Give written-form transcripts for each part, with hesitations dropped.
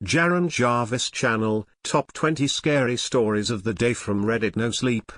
Jaron Jarvis Channel, Top 20 Scary Stories of the Day from Reddit nosleep.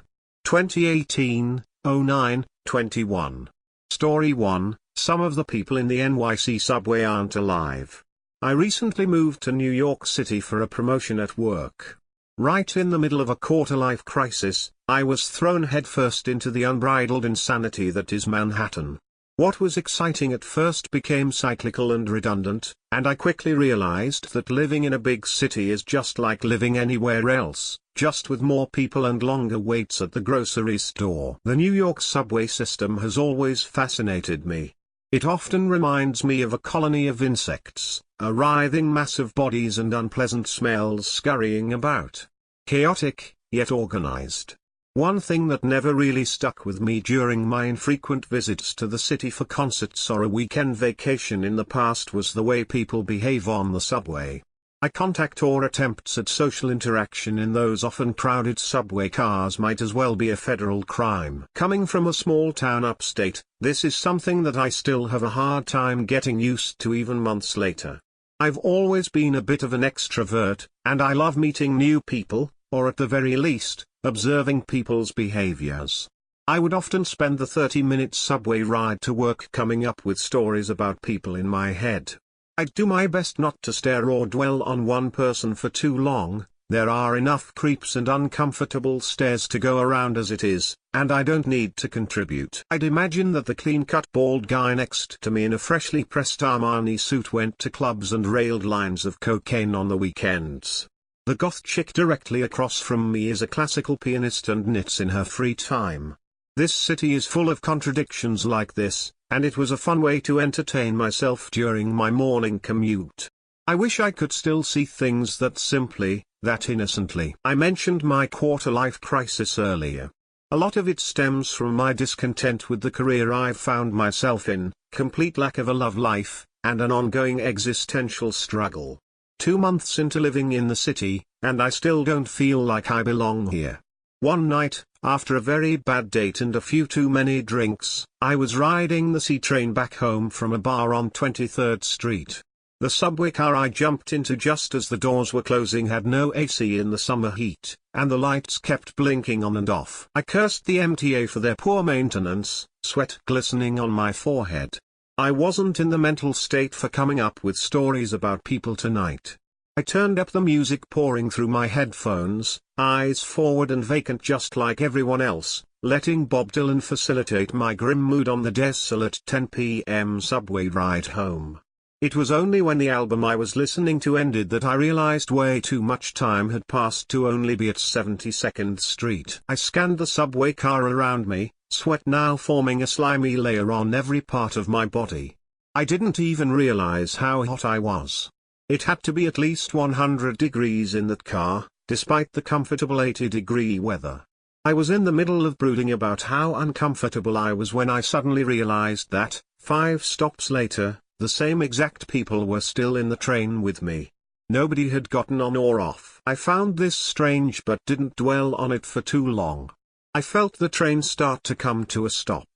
2018-09-21. Story 1, Some of the people in the NYC subway aren't alive. I recently moved to New York City for a promotion at work. Right in the middle of a quarter-life crisis, I was thrown headfirst into the unbridled insanity that is Manhattan. What was exciting at first became cyclical and redundant, and I quickly realized that living in a big city is just like living anywhere else, just with more people and longer waits at the grocery store. The New York subway system has always fascinated me. It often reminds me of a colony of insects, a writhing mass of bodies and unpleasant smells scurrying about. Chaotic, yet organized. One thing that never really stuck with me during my infrequent visits to the city for concerts or a weekend vacation in the past was the way people behave on the subway. Eye contact or attempts at social interaction in those often crowded subway cars might as well be a federal crime. Coming from a small town upstate, this is something that I still have a hard time getting used to even months later. I've always been a bit of an extrovert, and I love meeting new people, or at the very least, observing people's behaviors. I would often spend the 30-minute subway ride to work coming up with stories about people in my head. I'd do my best not to stare or dwell on one person for too long. There are enough creeps and uncomfortable stares to go around as it is, and I don't need to contribute. I'd imagine that the clean-cut bald guy next to me in a freshly pressed Armani suit went to clubs and railed lines of cocaine on the weekends. The goth chick directly across from me is a classical pianist and knits in her free time. This city is full of contradictions like this, and it was a fun way to entertain myself during my morning commute. I wish I could still see things that simply, that innocently. I mentioned my quarter-life crisis earlier. A lot of it stems from my discontent with the career I've found myself in, complete lack of a love life, and an ongoing existential struggle. 2 months into living in the city, and I still don't feel like I belong here. One night, after a very bad date and a few too many drinks, I was riding the C train back home from a bar on 23rd Street. The subway car I jumped into just as the doors were closing had no AC in the summer heat, and the lights kept blinking on and off. I cursed the MTA for their poor maintenance, sweat glistening on my forehead. I wasn't in the mental state for coming up with stories about people tonight. I turned up the music pouring through my headphones, eyes forward and vacant just like everyone else, letting Bob Dylan facilitate my grim mood on the desolate 10 p.m. subway ride home. It was only when the album I was listening to ended that I realized way too much time had passed to only be at 72nd Street. I scanned the subway car around me, sweat now forming a slimy layer on every part of my body. I didn't even realize how hot I was. It had to be at least 100 degrees in that car, despite the comfortable 80-degree weather. I was in the middle of brooding about how uncomfortable I was when I suddenly realized that, 5 stops later, the same exact people were still in the train with me. Nobody had gotten on or off. I found this strange but didn't dwell on it for too long. I felt the train start to come to a stop.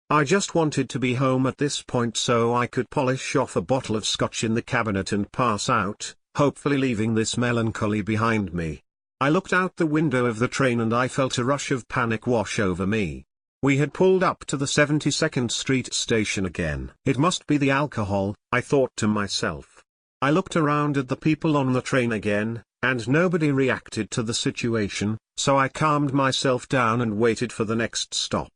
I just wanted to be home at this point so I could polish off a bottle of scotch in the cabinet and pass out, hopefully leaving this melancholy behind me. I looked out the window of the train and I felt a rush of panic wash over me. We had pulled up to the 72nd Street station again. It must be the alcohol, I thought to myself. I looked around at the people on the train again, and nobody reacted to the situation, so I calmed myself down and waited for the next stop.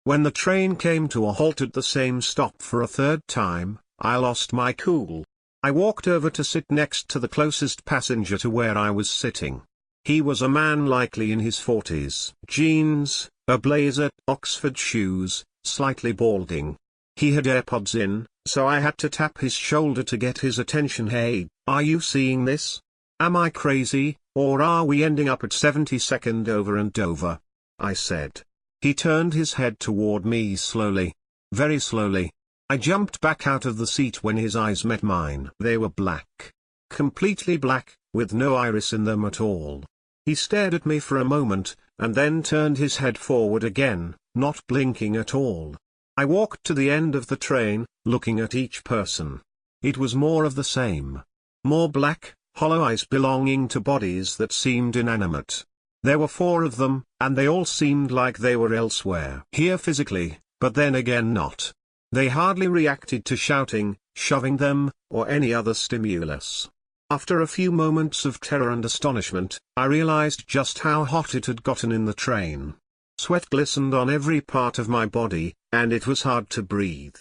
When the train came to a halt at the same stop for a third time, I lost my cool. I walked over to sit next to the closest passenger to where I was sitting. He was a man likely in his 40s. Jeans, a blazer, Oxford shoes, slightly balding. He had AirPods in, so I had to tap his shoulder to get his attention. Hey, are you seeing this? Am I crazy, or are we ending up at 72nd over and over? I said. He turned his head toward me slowly. Very slowly. I jumped back out of the seat when his eyes met mine. They were black. Completely black, with no iris in them at all. He stared at me for a moment, and then turned his head forward again, not blinking at all. I walked to the end of the train, looking at each person. It was more of the same. More black, hollow eyes belonging to bodies that seemed inanimate. There were 4 of them, and they all seemed like they were elsewhere. Here physically, but then again not. They hardly reacted to shouting, shoving them, or any other stimulus. After a few moments of terror and astonishment, I realized just how hot it had gotten in the train. Sweat glistened on every part of my body, and it was hard to breathe.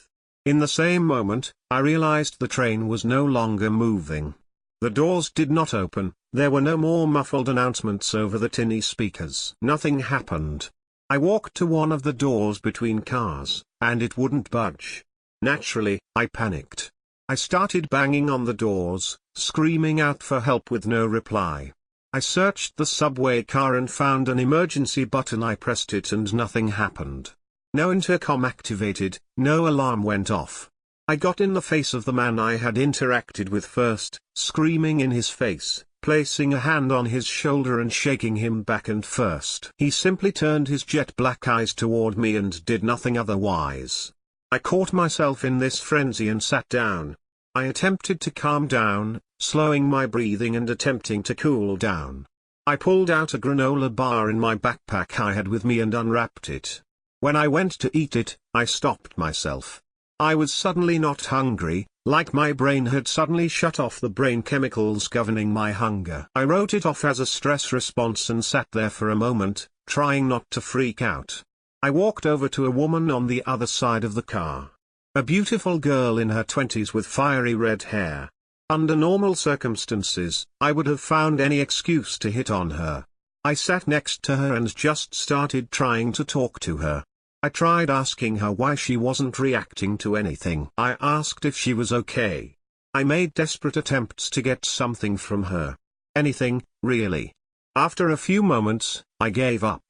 In the same moment, I realized the train was no longer moving. The doors did not open, there were no more muffled announcements over the tinny speakers. Nothing happened. I walked to one of the doors between cars, and it wouldn't budge. Naturally, I panicked. I started banging on the doors, screaming out for help with no reply. I searched the subway car and found an emergency button. I pressed it and nothing happened. No intercom activated, no alarm went off. I got in the face of the man I had interacted with first, screaming in his face, placing a hand on his shoulder and shaking him back and first. He simply turned his jet black eyes toward me and did nothing otherwise. I caught myself in this frenzy and sat down. I attempted to calm down, slowing my breathing and attempting to cool down. I pulled out a granola bar in my backpack I had with me and unwrapped it. When I went to eat it, I stopped myself. I was suddenly not hungry, like my brain had suddenly shut off the brain chemicals governing my hunger. I wrote it off as a stress response and sat there for a moment, trying not to freak out. I walked over to a woman on the other side of the car. A beautiful girl in her 20s with fiery red hair. Under normal circumstances, I would have found any excuse to hit on her. I sat next to her and just started trying to talk to her. I tried asking her why she wasn't reacting to anything. I asked if she was okay. I made desperate attempts to get something from her. Anything, really. After a few moments, I gave up.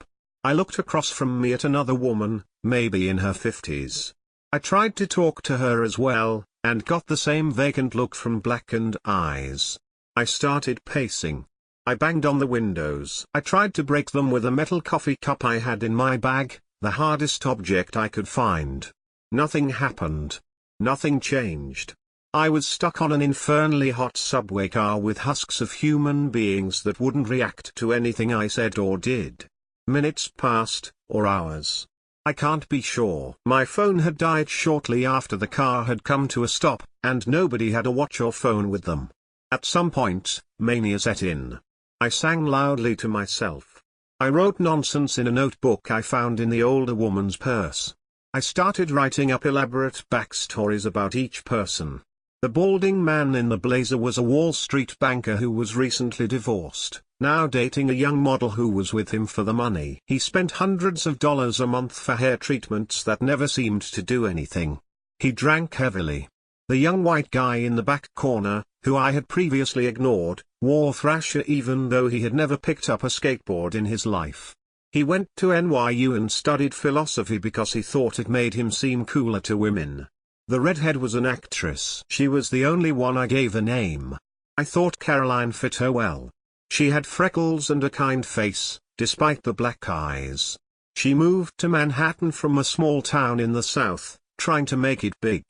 I looked across from me at another woman, maybe in her 50s. I tried to talk to her as well, and got the same vacant look from blackened eyes. I started pacing. I banged on the windows. I tried to break them with a metal coffee cup I had in my bag, the hardest object I could find. Nothing happened. Nothing changed. I was stuck on an infernally hot subway car with husks of human beings that wouldn't react to anything I said or did. Minutes passed, or hours. I can't be sure. My phone had died shortly after the car had come to a stop, and nobody had a watch or phone with them. At some point, mania set in. I sang loudly to myself. I wrote nonsense in a notebook I found in the older woman's purse. I started writing up elaborate backstories about each person. The balding man in the blazer was a Wall Street banker who was recently divorced, now dating a young model who was with him for the money. He spent hundreds of dollars a month for hair treatments that never seemed to do anything. He drank heavily. The young white guy in the back corner, who I had previously ignored, wore Thrasher even though he had never picked up a skateboard in his life. He went to NYU and studied philosophy because he thought it made him seem cooler to women. The redhead was an actress. She was the only one I gave a name. I thought Caroline fit her well. She had freckles and a kind face, despite the black eyes. She moved to Manhattan from a small town in the South, trying to make it big.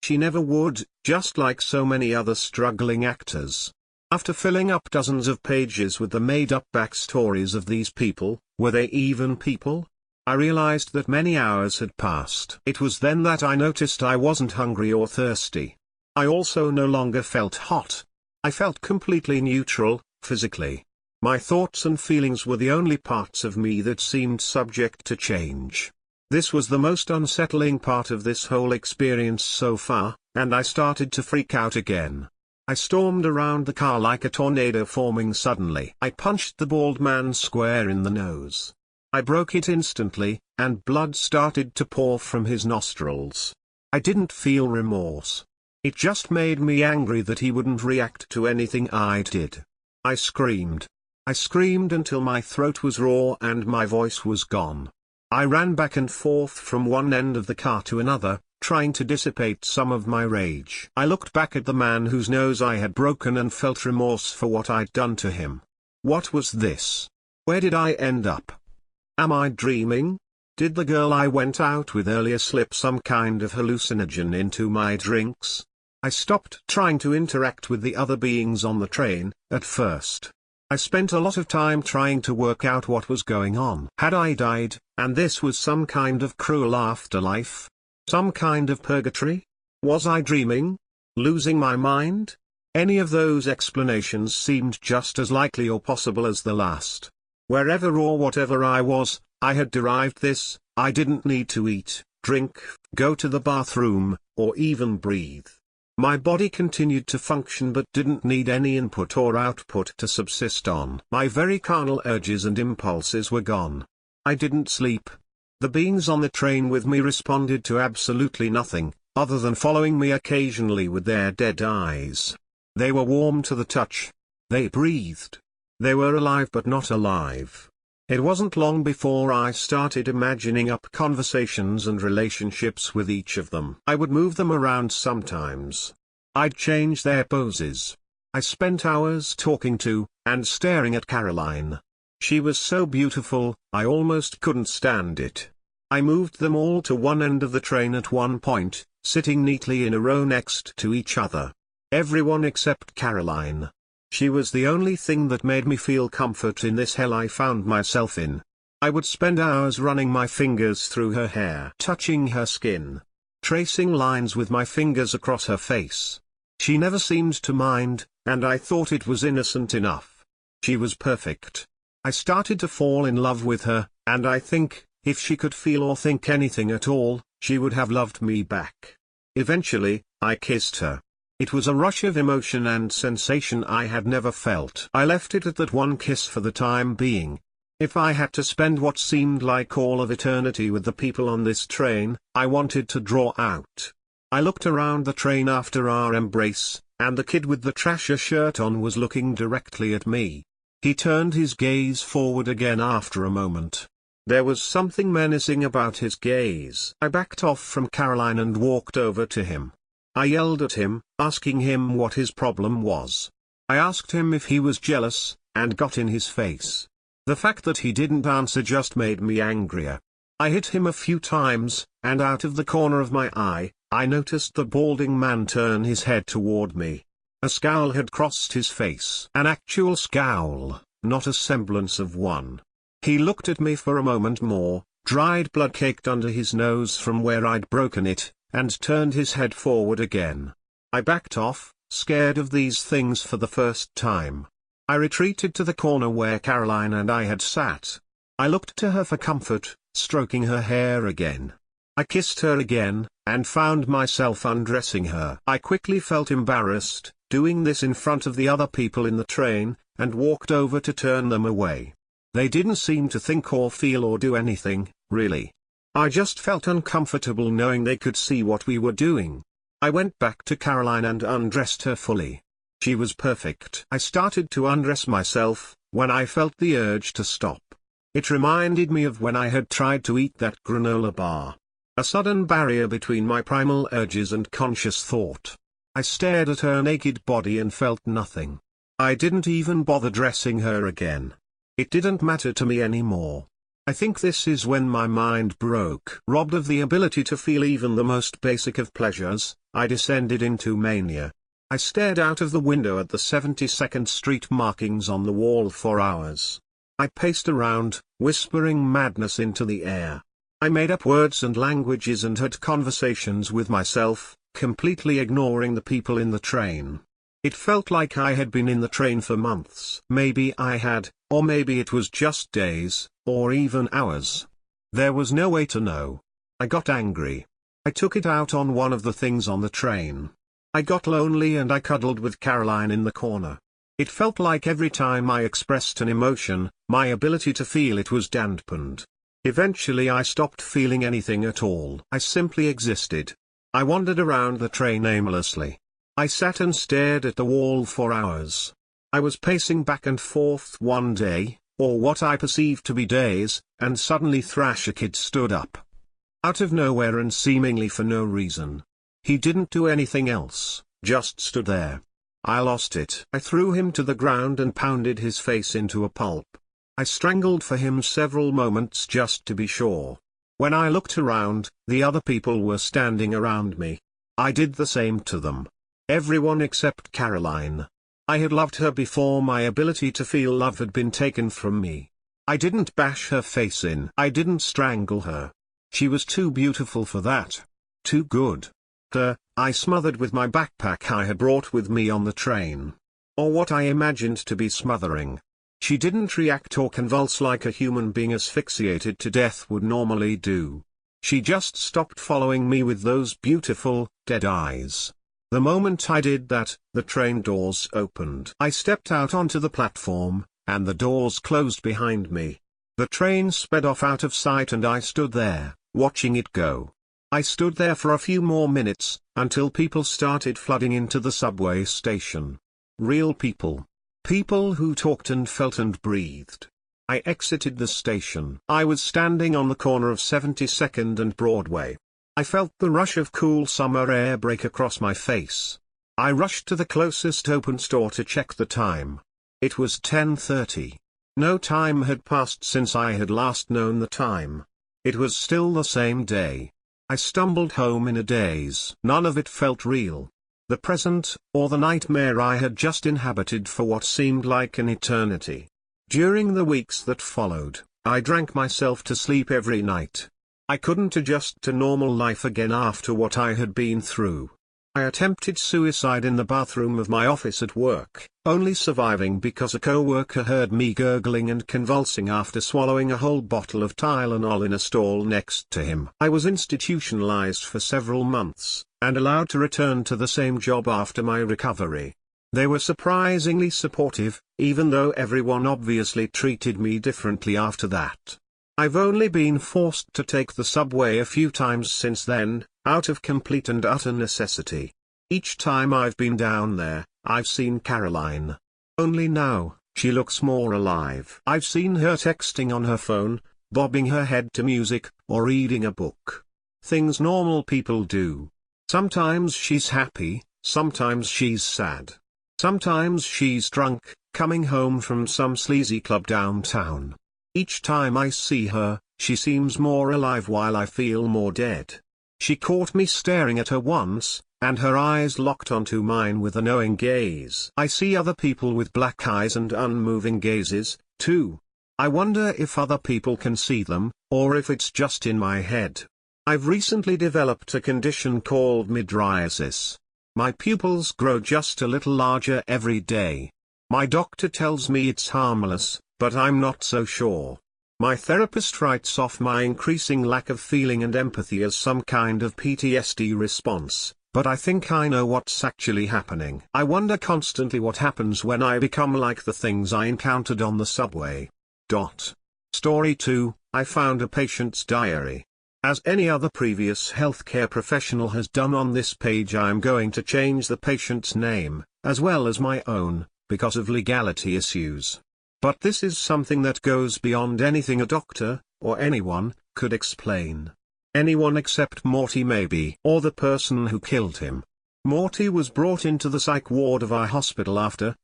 She never would, just like so many other struggling actors. After filling up dozens of pages with the made-up backstories of these people, were they even people? I realized that many hours had passed. It was then that I noticed I wasn't hungry or thirsty. I also no longer felt hot. I felt completely neutral, physically. My thoughts and feelings were the only parts of me that seemed subject to change. This was the most unsettling part of this whole experience so far, and I started to freak out again. I stormed around the car like a tornado forming suddenly. I punched the bald man square in the nose. I broke it instantly, and blood started to pour from his nostrils. I didn't feel remorse. It just made me angry that he wouldn't react to anything I did. I screamed. I screamed until my throat was raw and my voice was gone. I ran back and forth from one end of the car to another, trying to dissipate some of my rage. I looked back at the man whose nose I had broken and felt remorse for what I'd done to him. What was this? Where did I end up? Am I dreaming? Did the girl I went out with earlier slip some kind of hallucinogen into my drinks? I stopped trying to interact with the other beings on the train. At first, I spent a lot of time trying to work out what was going on. Had I died, and this was some kind of cruel afterlife? Some kind of purgatory? Was I dreaming? Losing my mind? Any of those explanations seemed just as likely or possible as the last. Wherever or whatever I was, I had derived this: I didn't need to eat, drink, go to the bathroom, or even breathe. My body continued to function but didn't need any input or output to subsist on. My very carnal urges and impulses were gone. I didn't sleep. The beings on the train with me responded to absolutely nothing, other than following me occasionally with their dead eyes. They were warm to the touch. They breathed. They were alive but not alive. It wasn't long before I started imagining up conversations and relationships with each of them. I would move them around sometimes. I'd change their poses. I spent hours talking to, and staring at Caroline. She was so beautiful, I almost couldn't stand it. I moved them all to one end of the train at one point, sitting neatly in a row next to each other. Everyone except Caroline. She was the only thing that made me feel comfort in this hell I found myself in. I would spend hours running my fingers through her hair, touching her skin, tracing lines with my fingers across her face. She never seemed to mind, and I thought it was innocent enough. She was perfect. I started to fall in love with her, and I think, if she could feel or think anything at all, she would have loved me back. Eventually, I kissed her. It was a rush of emotion and sensation I had never felt. I left it at that one kiss for the time being. If I had to spend what seemed like all of eternity with the people on this train, I wanted to draw out. I looked around the train after our embrace, and the kid with the trasher shirt on was looking directly at me. He turned his gaze forward again after a moment. There was something menacing about his gaze. I backed off from Caroline and walked over to him. I yelled at him, asking him what his problem was. I asked him if he was jealous, and got in his face. The fact that he didn't answer just made me angrier. I hit him a few times, and out of the corner of my eye, I noticed the balding man turn his head toward me. A scowl had crossed his face. An actual scowl, not a semblance of one. He looked at me for a moment more, dried blood caked under his nose from where I'd broken it, and turned his head forward again. I backed off, scared of these things for the first time. I retreated to the corner where Caroline and I had sat. I looked to her for comfort, stroking her hair again. I kissed her again, and found myself undressing her. I quickly felt embarrassed, doing this in front of the other people in the train, and walked over to turn them away. They didn't seem to think or feel or do anything, really. I just felt uncomfortable knowing they could see what we were doing. I went back to Caroline and undressed her fully. She was perfect. I started to undress myself, when I felt the urge to stop. It reminded me of when I had tried to eat that granola bar. A sudden barrier between my primal urges and conscious thought. I stared at her naked body and felt nothing. I didn't even bother dressing her again. It didn't matter to me anymore. I think this is when my mind broke. Robbed of the ability to feel even the most basic of pleasures, I descended into mania. I stared out of the window at the 72nd Street markings on the wall for hours. I paced around, whispering madness into the air. I made up words and languages and had conversations with myself, completely ignoring the people in the train. It felt like I had been in the train for months. Maybe I had, or maybe it was just days, or even hours. There was no way to know. I got angry. I took it out on one of the things on the train. I got lonely and I cuddled with Caroline in the corner. It felt like every time I expressed an emotion, my ability to feel it was dampened. Eventually I stopped feeling anything at all. I simply existed. I wandered around the train aimlessly. I sat and stared at the wall for hours. I was pacing back and forth one day, or what I perceived to be days, and suddenly Thrasher Kid stood up. Out of nowhere and seemingly for no reason. He didn't do anything else, just stood there. I lost it. I threw him to the ground and pounded his face into a pulp. I strangled for him several moments just to be sure. When I looked around, the other people were standing around me. I did the same to them. Everyone except Caroline. I had loved her before my ability to feel love had been taken from me. I didn't bash her face in. I didn't strangle her. She was too beautiful for that. Too good. I smothered with my backpack I had brought with me on the train. Or what I imagined to be smothering. She didn't react or convulse like a human being asphyxiated to death would normally do. She just stopped following me with those beautiful, dead eyes. The moment I did that, the train doors opened. I stepped out onto the platform, and the doors closed behind me. The train sped off out of sight and I stood there, watching it go. I stood there for a few more minutes, until people started flooding into the subway station. Real people. People who talked and felt and breathed. I exited the station. I was standing on the corner of 72nd and Broadway. I felt the rush of cool summer air break across my face. I rushed to the closest open store to check the time. It was 10:30. No time had passed since I had last known the time. It was still the same day. I stumbled home in a daze. None of it felt real. The present, or the nightmare I had just inhabited for what seemed like an eternity. During the weeks that followed, I drank myself to sleep every night. I couldn't adjust to normal life again after what I had been through. I attempted suicide in the bathroom of my office at work, only surviving because a coworker heard me gurgling and convulsing after swallowing a whole bottle of Tylenol in a stall next to him. I was institutionalized for several months, and allowed to return to the same job after my recovery. They were surprisingly supportive, even though everyone obviously treated me differently after that. I've only been forced to take the subway a few times since then, out of complete and utter necessity. Each time I've been down there, I've seen Caroline. Only now, she looks more alive. I've seen her texting on her phone, bobbing her head to music, or reading a book. Things normal people do. Sometimes she's happy, sometimes she's sad. Sometimes she's drunk, coming home from some sleazy club downtown. Each time I see her, she seems more alive while I feel more dead. She caught me staring at her once, and her eyes locked onto mine with a knowing gaze. I see other people with black eyes and unmoving gazes, too. I wonder if other people can see them, or if it's just in my head. I've recently developed a condition called mydriasis. My pupils grow just a little larger every day. My doctor tells me it's harmless, but I'm not so sure. My therapist writes off my increasing lack of feeling and empathy as some kind of PTSD response, but I think I know what's actually happening. I wonder constantly what happens when I become like the things I encountered on the subway. Story 2, I found a patient's diary. As any other previous healthcare professional has done on this page, I am going to change the patient's name, as well as my own, because of legality issues. But this is something that goes beyond anything a doctor, or anyone, could explain. Anyone except Morty maybe, or the person who killed him. Morty was brought into the psych ward of our hospital after,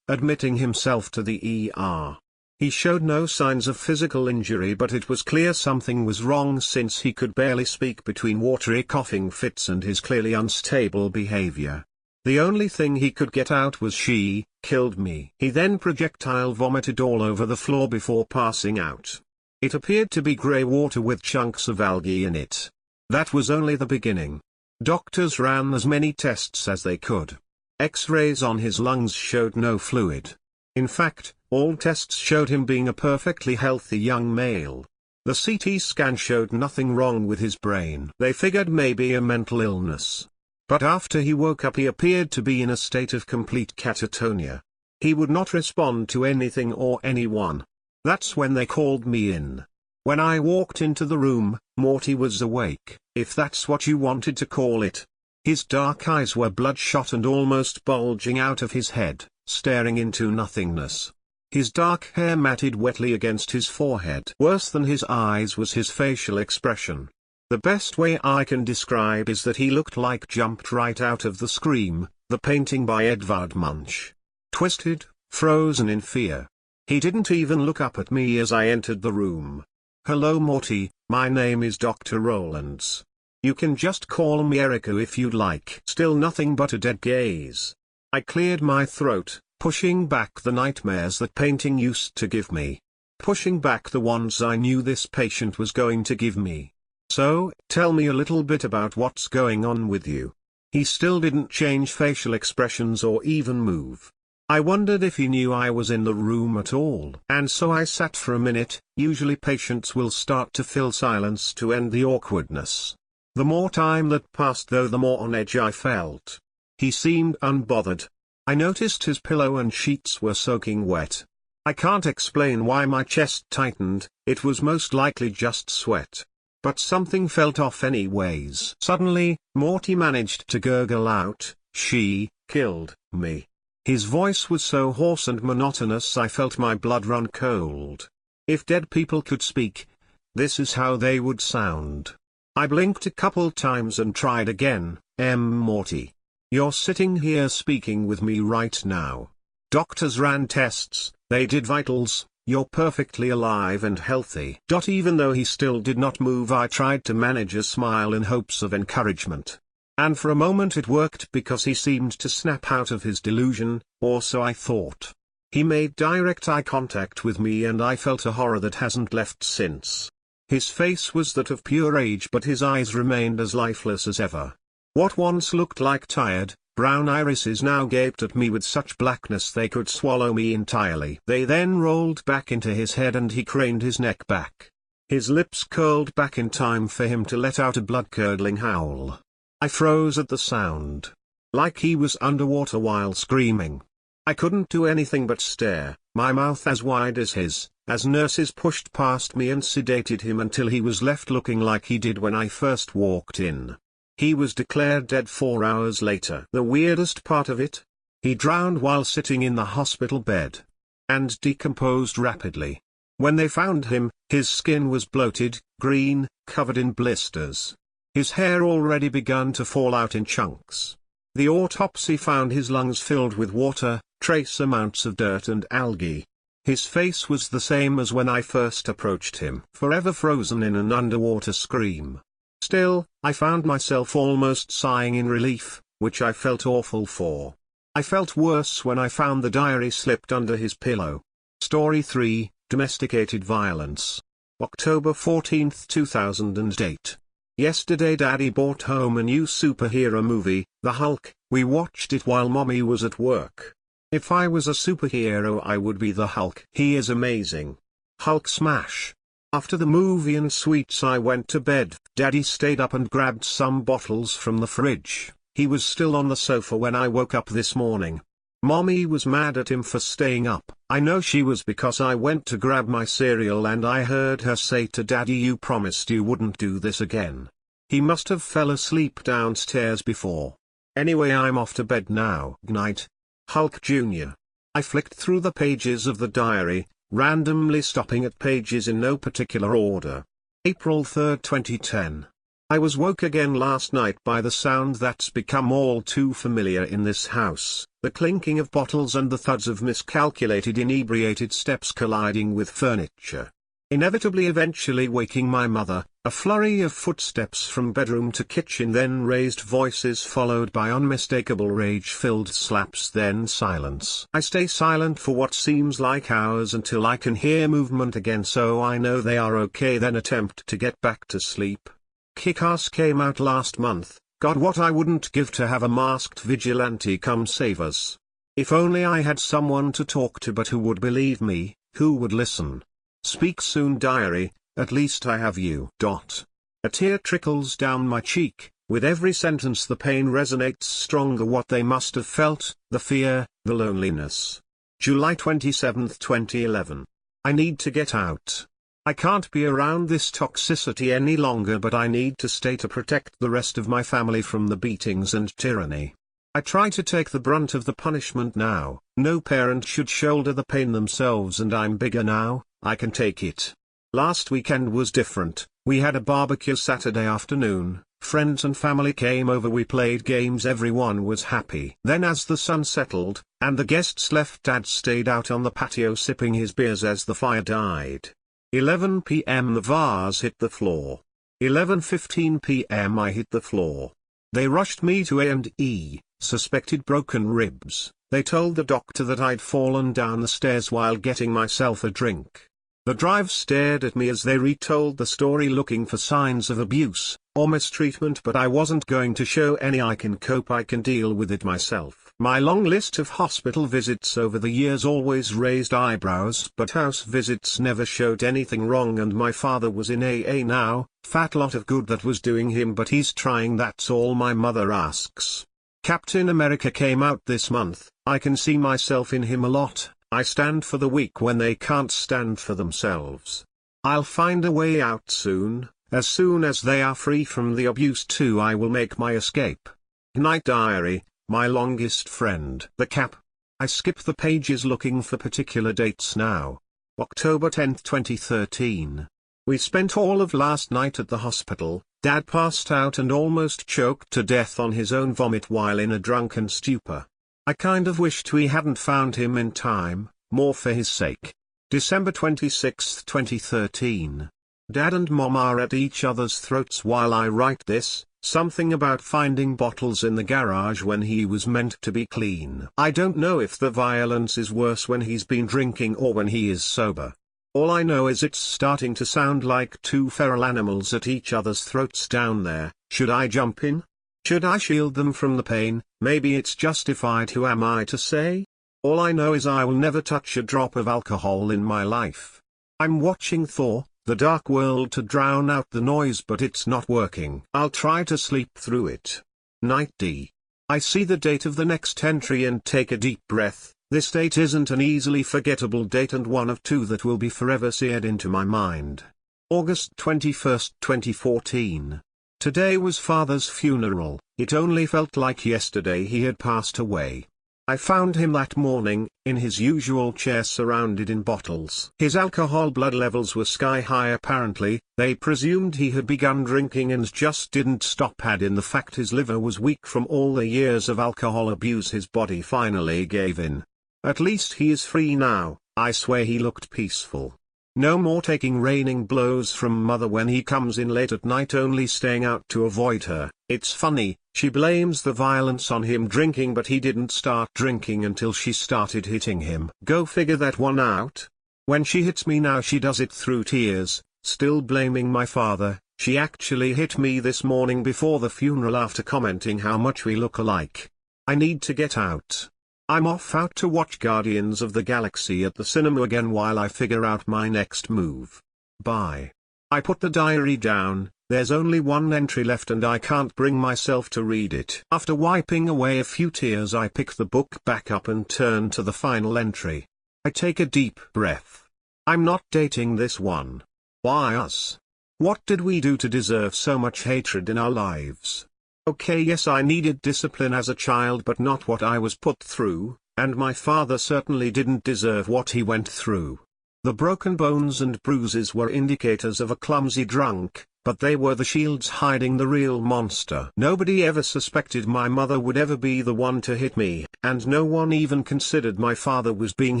admitting himself to the ER. He showed no signs of physical injury, but it was clear something was wrong since he could barely speak between watery coughing fits and his clearly unstable behavior. The only thing he could get out was "She killed me." He then projectile vomited all over the floor before passing out. It appeared to be grey water with chunks of algae in it. That was only the beginning. Doctors ran as many tests as they could. X-rays on his lungs showed no fluid. In fact, all tests showed him being a perfectly healthy young male. The CT scan showed nothing wrong with his brain. They figured maybe a mental illness. But after he woke up he appeared to be in a state of complete catatonia. He would not respond to anything or anyone. That's when they called me in. When I walked into the room, Morty was awake, if that's what you wanted to call it. His dark eyes were bloodshot and almost bulging out of his head, staring into nothingness. His dark hair matted wetly against his forehead. Worse than his eyes was his facial expression. The best way I can describe is that he looked like jumped right out of the Scream, the painting by Edvard Munch. Twisted, frozen in fear. He didn't even look up at me as I entered the room. "Hello Morty, my name is Dr. Rowlands. You can just call me Erica if you'd like. Still nothing but a dead gaze. I cleared my throat, pushing back the nightmares that painting used to give me. Pushing back the ones I knew this patient was going to give me. So, tell me a little bit about what's going on with you. He still didn't change facial expressions or even move. I wondered if he knew I was in the room at all. And so I sat for a minute. Usually patients will start to fill silence to end the awkwardness. The more time that passed though, the more on edge I felt. He seemed unbothered. I noticed his pillow and sheets were soaking wet. I can't explain why my chest tightened, it was most likely just sweat. But something felt off anyways. Suddenly, Morty managed to gurgle out, "She killed me." His voice was so hoarse and monotonous I felt my blood run cold. If dead people could speak, this is how they would sound. I blinked a couple times and tried again. Morty. You're sitting here speaking with me right now. Doctors ran tests, they did vitals, you're perfectly alive and healthy. Even though he still did not move, I tried to manage a smile in hopes of encouragement. And for a moment it worked because he seemed to snap out of his delusion, or so I thought. He made direct eye contact with me and I felt a horror that hasn't left since. His face was that of pure rage, but his eyes remained as lifeless as ever. What once looked like tired, brown irises now gaped at me with such blackness they could swallow me entirely. They then rolled back into his head and he craned his neck back. His lips curled back in time for him to let out a blood-curdling howl. I froze at the sound. Like he was underwater while screaming. I couldn't do anything but stare, my mouth as wide as his, as nurses pushed past me and sedated him until he was left looking like he did when I first walked in. He was declared dead 4 hours later. The weirdest part of it? He drowned while sitting in the hospital bed. And decomposed rapidly. When they found him, his skin was bloated, green, covered in blisters. His hair already begun to fall out in chunks. The autopsy found his lungs filled with water, trace amounts of dirt and algae. His face was the same as when I first approached him, forever frozen in an underwater scream. Still, I found myself almost sighing in relief, which I felt awful for. I felt worse when I found the diary slipped under his pillow. Story 3, Domesticated Violence. October 14, 2008. Yesterday Daddy brought home a new superhero movie, The Hulk. We watched it while Mommy was at work. If I was a superhero I would be the Hulk. He is amazing. Hulk smash. After the movie and sweets I went to bed. Daddy stayed up and grabbed some bottles from the fridge. He was still on the sofa when I woke up this morning. Mommy was mad at him for staying up. I know she was because I went to grab my cereal and I heard her say to Daddy, "You promised you wouldn't do this again." He must have fell asleep downstairs before. Anyway, I'm off to bed now. Night. Hulk Jr. I flicked through the pages of the diary, randomly stopping at pages in no particular order. April 3, 2010. I was woke again last night by the sound that's become all too familiar in this house, the clinking of bottles and the thuds of miscalculated inebriated steps colliding with furniture. Inevitably eventually waking my mother, a flurry of footsteps from bedroom to kitchen, then raised voices followed by unmistakable rage-filled slaps, then silence. I stay silent for what seems like hours until I can hear movement again, so I know they are okay, then attempt to get back to sleep. Kick-Ass came out last month. God, what I wouldn't give to have a masked vigilante come save us. If only I had someone to talk to, but who would believe me, who would listen? Speak soon, diary, at least I have you. A tear trickles down my cheek, with every sentence the pain resonates stronger. What they must have felt, the fear, the loneliness. July 27, 2011. I need to get out. I can't be around this toxicity any longer, but I need to stay to protect the rest of my family from the beatings and tyranny. I try to take the brunt of the punishment now. No parent should shoulder the pain themselves, and I'm bigger now, I can take it. Last weekend was different. We had a barbecue Saturday afternoon, friends and family came over, we played games, everyone was happy. Then as the sun settled, and the guests left, Dad stayed out on the patio sipping his beers as the fire died. 11 p.m. the vase hit the floor. 11:15 p.m. I hit the floor. They rushed me to A&E, suspected broken ribs. They told the doctor that I'd fallen down the stairs while getting myself a drink. The drive stared at me as they retold the story, looking for signs of abuse or mistreatment, but I wasn't going to show any. I can cope, I can deal with it myself. My long list of hospital visits over the years always raised eyebrows, but house visits never showed anything wrong, and my father was in AA now. Fat lot of good that was doing him, but he's trying, that's all my mother asks. Captain America came out this month. I can see myself in him a lot. I stand for the weak when they can't stand for themselves. I'll find a way out soon. As soon as they are free from the abuse too, I will make my escape. Night Diary, my longest friend. The Cap. I skip the pages looking for particular dates now. October 10, 2013. We spent all of last night at the hospital. Dad passed out and almost choked to death on his own vomit while in a drunken stupor. I kind of wished we hadn't found him in time, more for his sake. December 26, 2013. Dad and Mom are at each other's throats while I write this, something about finding bottles in the garage when he was meant to be clean. I don't know if the violence is worse when he's been drinking or when he is sober. All I know is it's starting to sound like two feral animals at each other's throats down there. Should I jump in? Should I shield them from the pain? Maybe it's justified. Who am I to say? All I know is I will never touch a drop of alcohol in my life. I'm watching Thor: The Dark World to drown out the noise, but it's not working. I'll try to sleep through it. Night D. I see the date of the next entry and take a deep breath. This date isn't an easily forgettable date, and one of two that will be forever seared into my mind. August 21, 2014. Today was Father's funeral. It only felt like yesterday he had passed away. I found him that morning, in his usual chair surrounded in bottles. His alcohol blood levels were sky high apparently. They presumed he had begun drinking and just didn't stop. Add in the fact his liver was weak from all the years of alcohol abuse, his body finally gave in. At least he is free now. I swear he looked peaceful. No more taking raining blows from Mother when he comes in late at night, only staying out to avoid her. It's funny, she blames the violence on him drinking, but he didn't start drinking until she started hitting him. Go figure that one out. When she hits me now, she does it through tears, still blaming my father. She actually hit me this morning before the funeral after commenting how much we look alike. I need to get out. I'm off out to watch Guardians of the Galaxy at the cinema again while I figure out my next move. Bye. I put the diary down. There's only one entry left and I can't bring myself to read it. After wiping away a few tears, I pick the book back up and turn to the final entry. I take a deep breath. I'm not dating this one. Why us? What did we do to deserve so much hatred in our lives? Okay, yes, I needed discipline as a child, but not what I was put through, and my father certainly didn't deserve what he went through. The broken bones and bruises were indicators of a clumsy drunk, but they were the shields hiding the real monster. Nobody ever suspected my mother would ever be the one to hit me, and no one even considered my father was being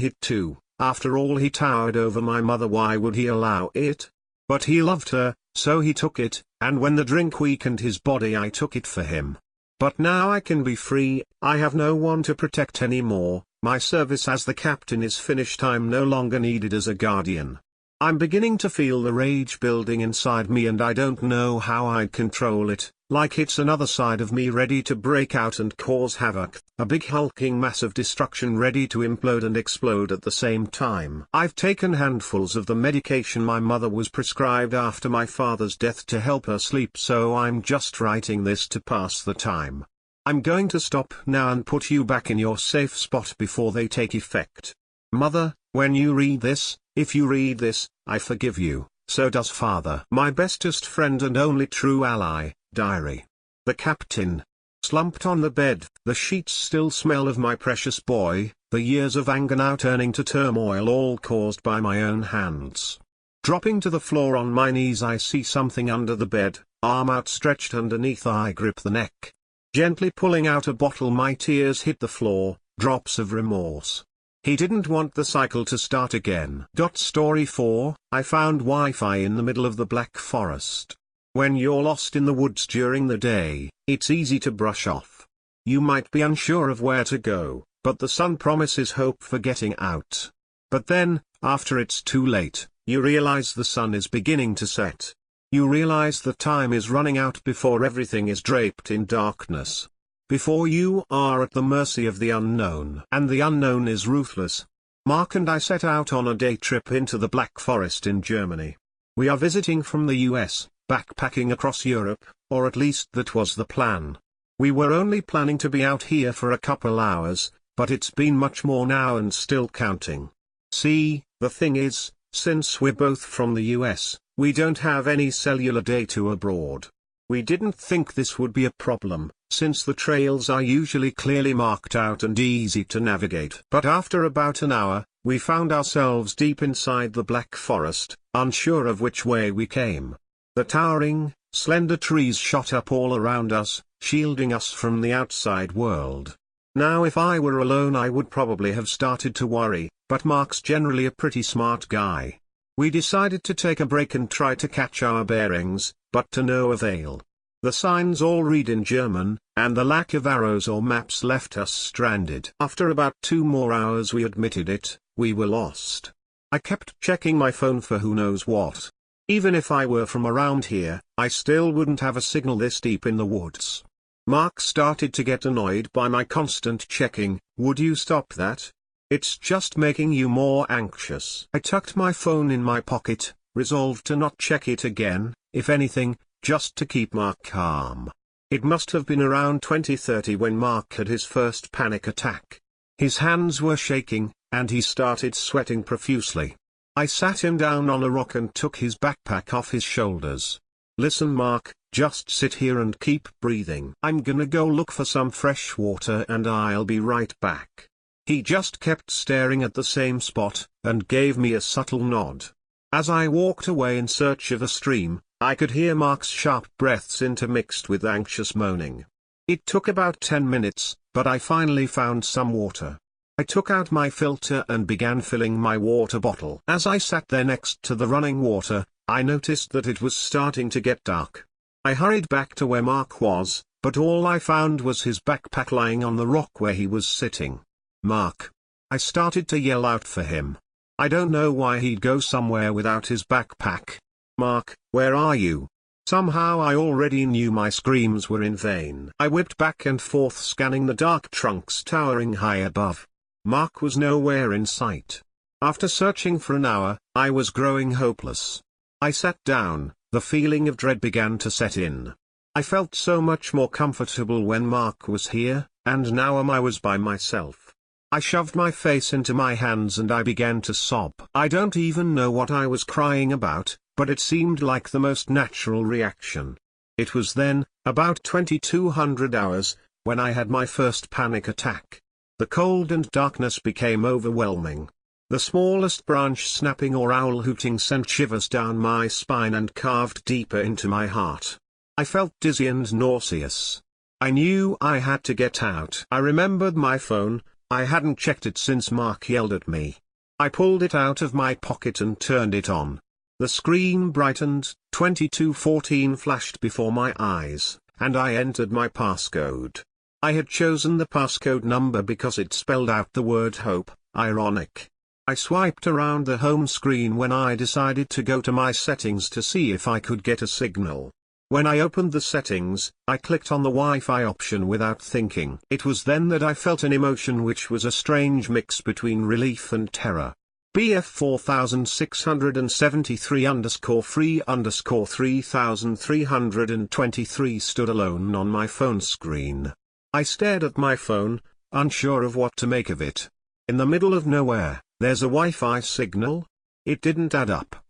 hit too. After all, he towered over my mother. Why would he allow it? But he loved her, so he took it, and when the drink weakened his body, I took it for him. But now I can be free. I have no one to protect anymore. My service as the captain is finished. I'm no longer needed as a guardian. I'm beginning to feel the rage building inside me, and I don't know how I'd control it, like it's another side of me ready to break out and cause havoc, a big hulking mass of destruction ready to implode and explode at the same time. I've taken handfuls of the medication my mother was prescribed after my father's death to help her sleep, so I'm just writing this to pass the time. I'm going to stop now and put you back in your safe spot before they take effect. Mother, when you read this, if you read this, I forgive you, so does Father. My bestest friend and only true ally, Diary. The Captain. Slumped on the bed, the sheets still smell of my precious boy, the years of anger now turning to turmoil, all caused by my own hands. Dropping to the floor on my knees, I see something under the bed, arm outstretched underneath. I grip the neck. Gently pulling out a bottle, my tears hit the floor, drops of remorse. He didn't want the cycle to start again. Story 4, I found Wi-Fi in the middle of the Black Forest. When you're lost in the woods during the day, it's easy to brush off. You might be unsure of where to go, but the sun promises hope for getting out. But then, after it's too late, you realize the sun is beginning to set. You realize the time is running out before everything is draped in darkness. Before you are at the mercy of the unknown. And the unknown is ruthless. Mark and I set out on a day trip into the Black Forest in Germany. We are visiting from the US, backpacking across Europe, or at least that was the plan. We were only planning to be out here for a couple hours, but it's been much more now and still counting. See, the thing is, since we're both from the US, we don't have any cellular data abroad. We didn't think this would be a problem, since the trails are usually clearly marked out and easy to navigate. But after about an hour, we found ourselves deep inside the Black Forest, unsure of which way we came. The towering, slender trees shot up all around us, shielding us from the outside world. Now if I were alone I would probably have started to worry, but Mark's generally a pretty smart guy. We decided to take a break and try to catch our bearings, but to no avail. The signs all read in German, and the lack of arrows or maps left us stranded. After about 2 more hours, we admitted it, we were lost. I kept checking my phone for who knows what. Even if I were from around here, I still wouldn't have a signal this deep in the woods. Mark started to get annoyed by my constant checking. Would you stop that? It's just making you more anxious. I tucked my phone in my pocket, resolved to not check it again, if anything, just to keep Mark calm. It must have been around 20:30 when Mark had his first panic attack. His hands were shaking, and he started sweating profusely. I sat him down on a rock and took his backpack off his shoulders. Listen Mark, just sit here and keep breathing. I'm gonna go look for some fresh water and I'll be right back. He just kept staring at the same spot, and gave me a subtle nod. As I walked away in search of a stream, I could hear Mark's sharp breaths intermixed with anxious moaning. It took about 10 minutes, but I finally found some water. I took out my filter and began filling my water bottle. As I sat there next to the running water, I noticed that it was starting to get dark. I hurried back to where Mark was, but all I found was his backpack lying on the rock where he was sitting. Mark. I started to yell out for him. I don't know why he'd go somewhere without his backpack. Mark, where are you? Somehow I already knew my screams were in vain. I whipped back and forth scanning the dark trunks towering high above. Mark was nowhere in sight. After searching for an hour, I was growing hopeless. I sat down, the feeling of dread began to set in. I felt so much more comfortable when Mark was here, and now I was by myself. I shoved my face into my hands and I began to sob. I don't even know what I was crying about, but it seemed like the most natural reaction. It was then, about 2200 hours, when I had my first panic attack. The cold and darkness became overwhelming. The smallest branch snapping or owl hooting sent shivers down my spine and carved deeper into my heart. I felt dizzy and nauseous. I knew I had to get out. I remembered my phone. I hadn't checked it since Mark yelled at me. I pulled it out of my pocket and turned it on. The screen brightened, 2214 flashed before my eyes, and I entered my passcode. I had chosen the passcode number because it spelled out the word hope, ironic. I swiped around the home screen when I decided to go to my settings to see if I could get a signal. When I opened the settings, I clicked on the Wi-Fi option without thinking. It was then that I felt an emotion which was a strange mix between relief and terror. BF 4673_free_3323 stood alone on my phone screen. I stared at my phone, unsure of what to make of it. In the middle of nowhere, there's a Wi-Fi signal? It didn't add up.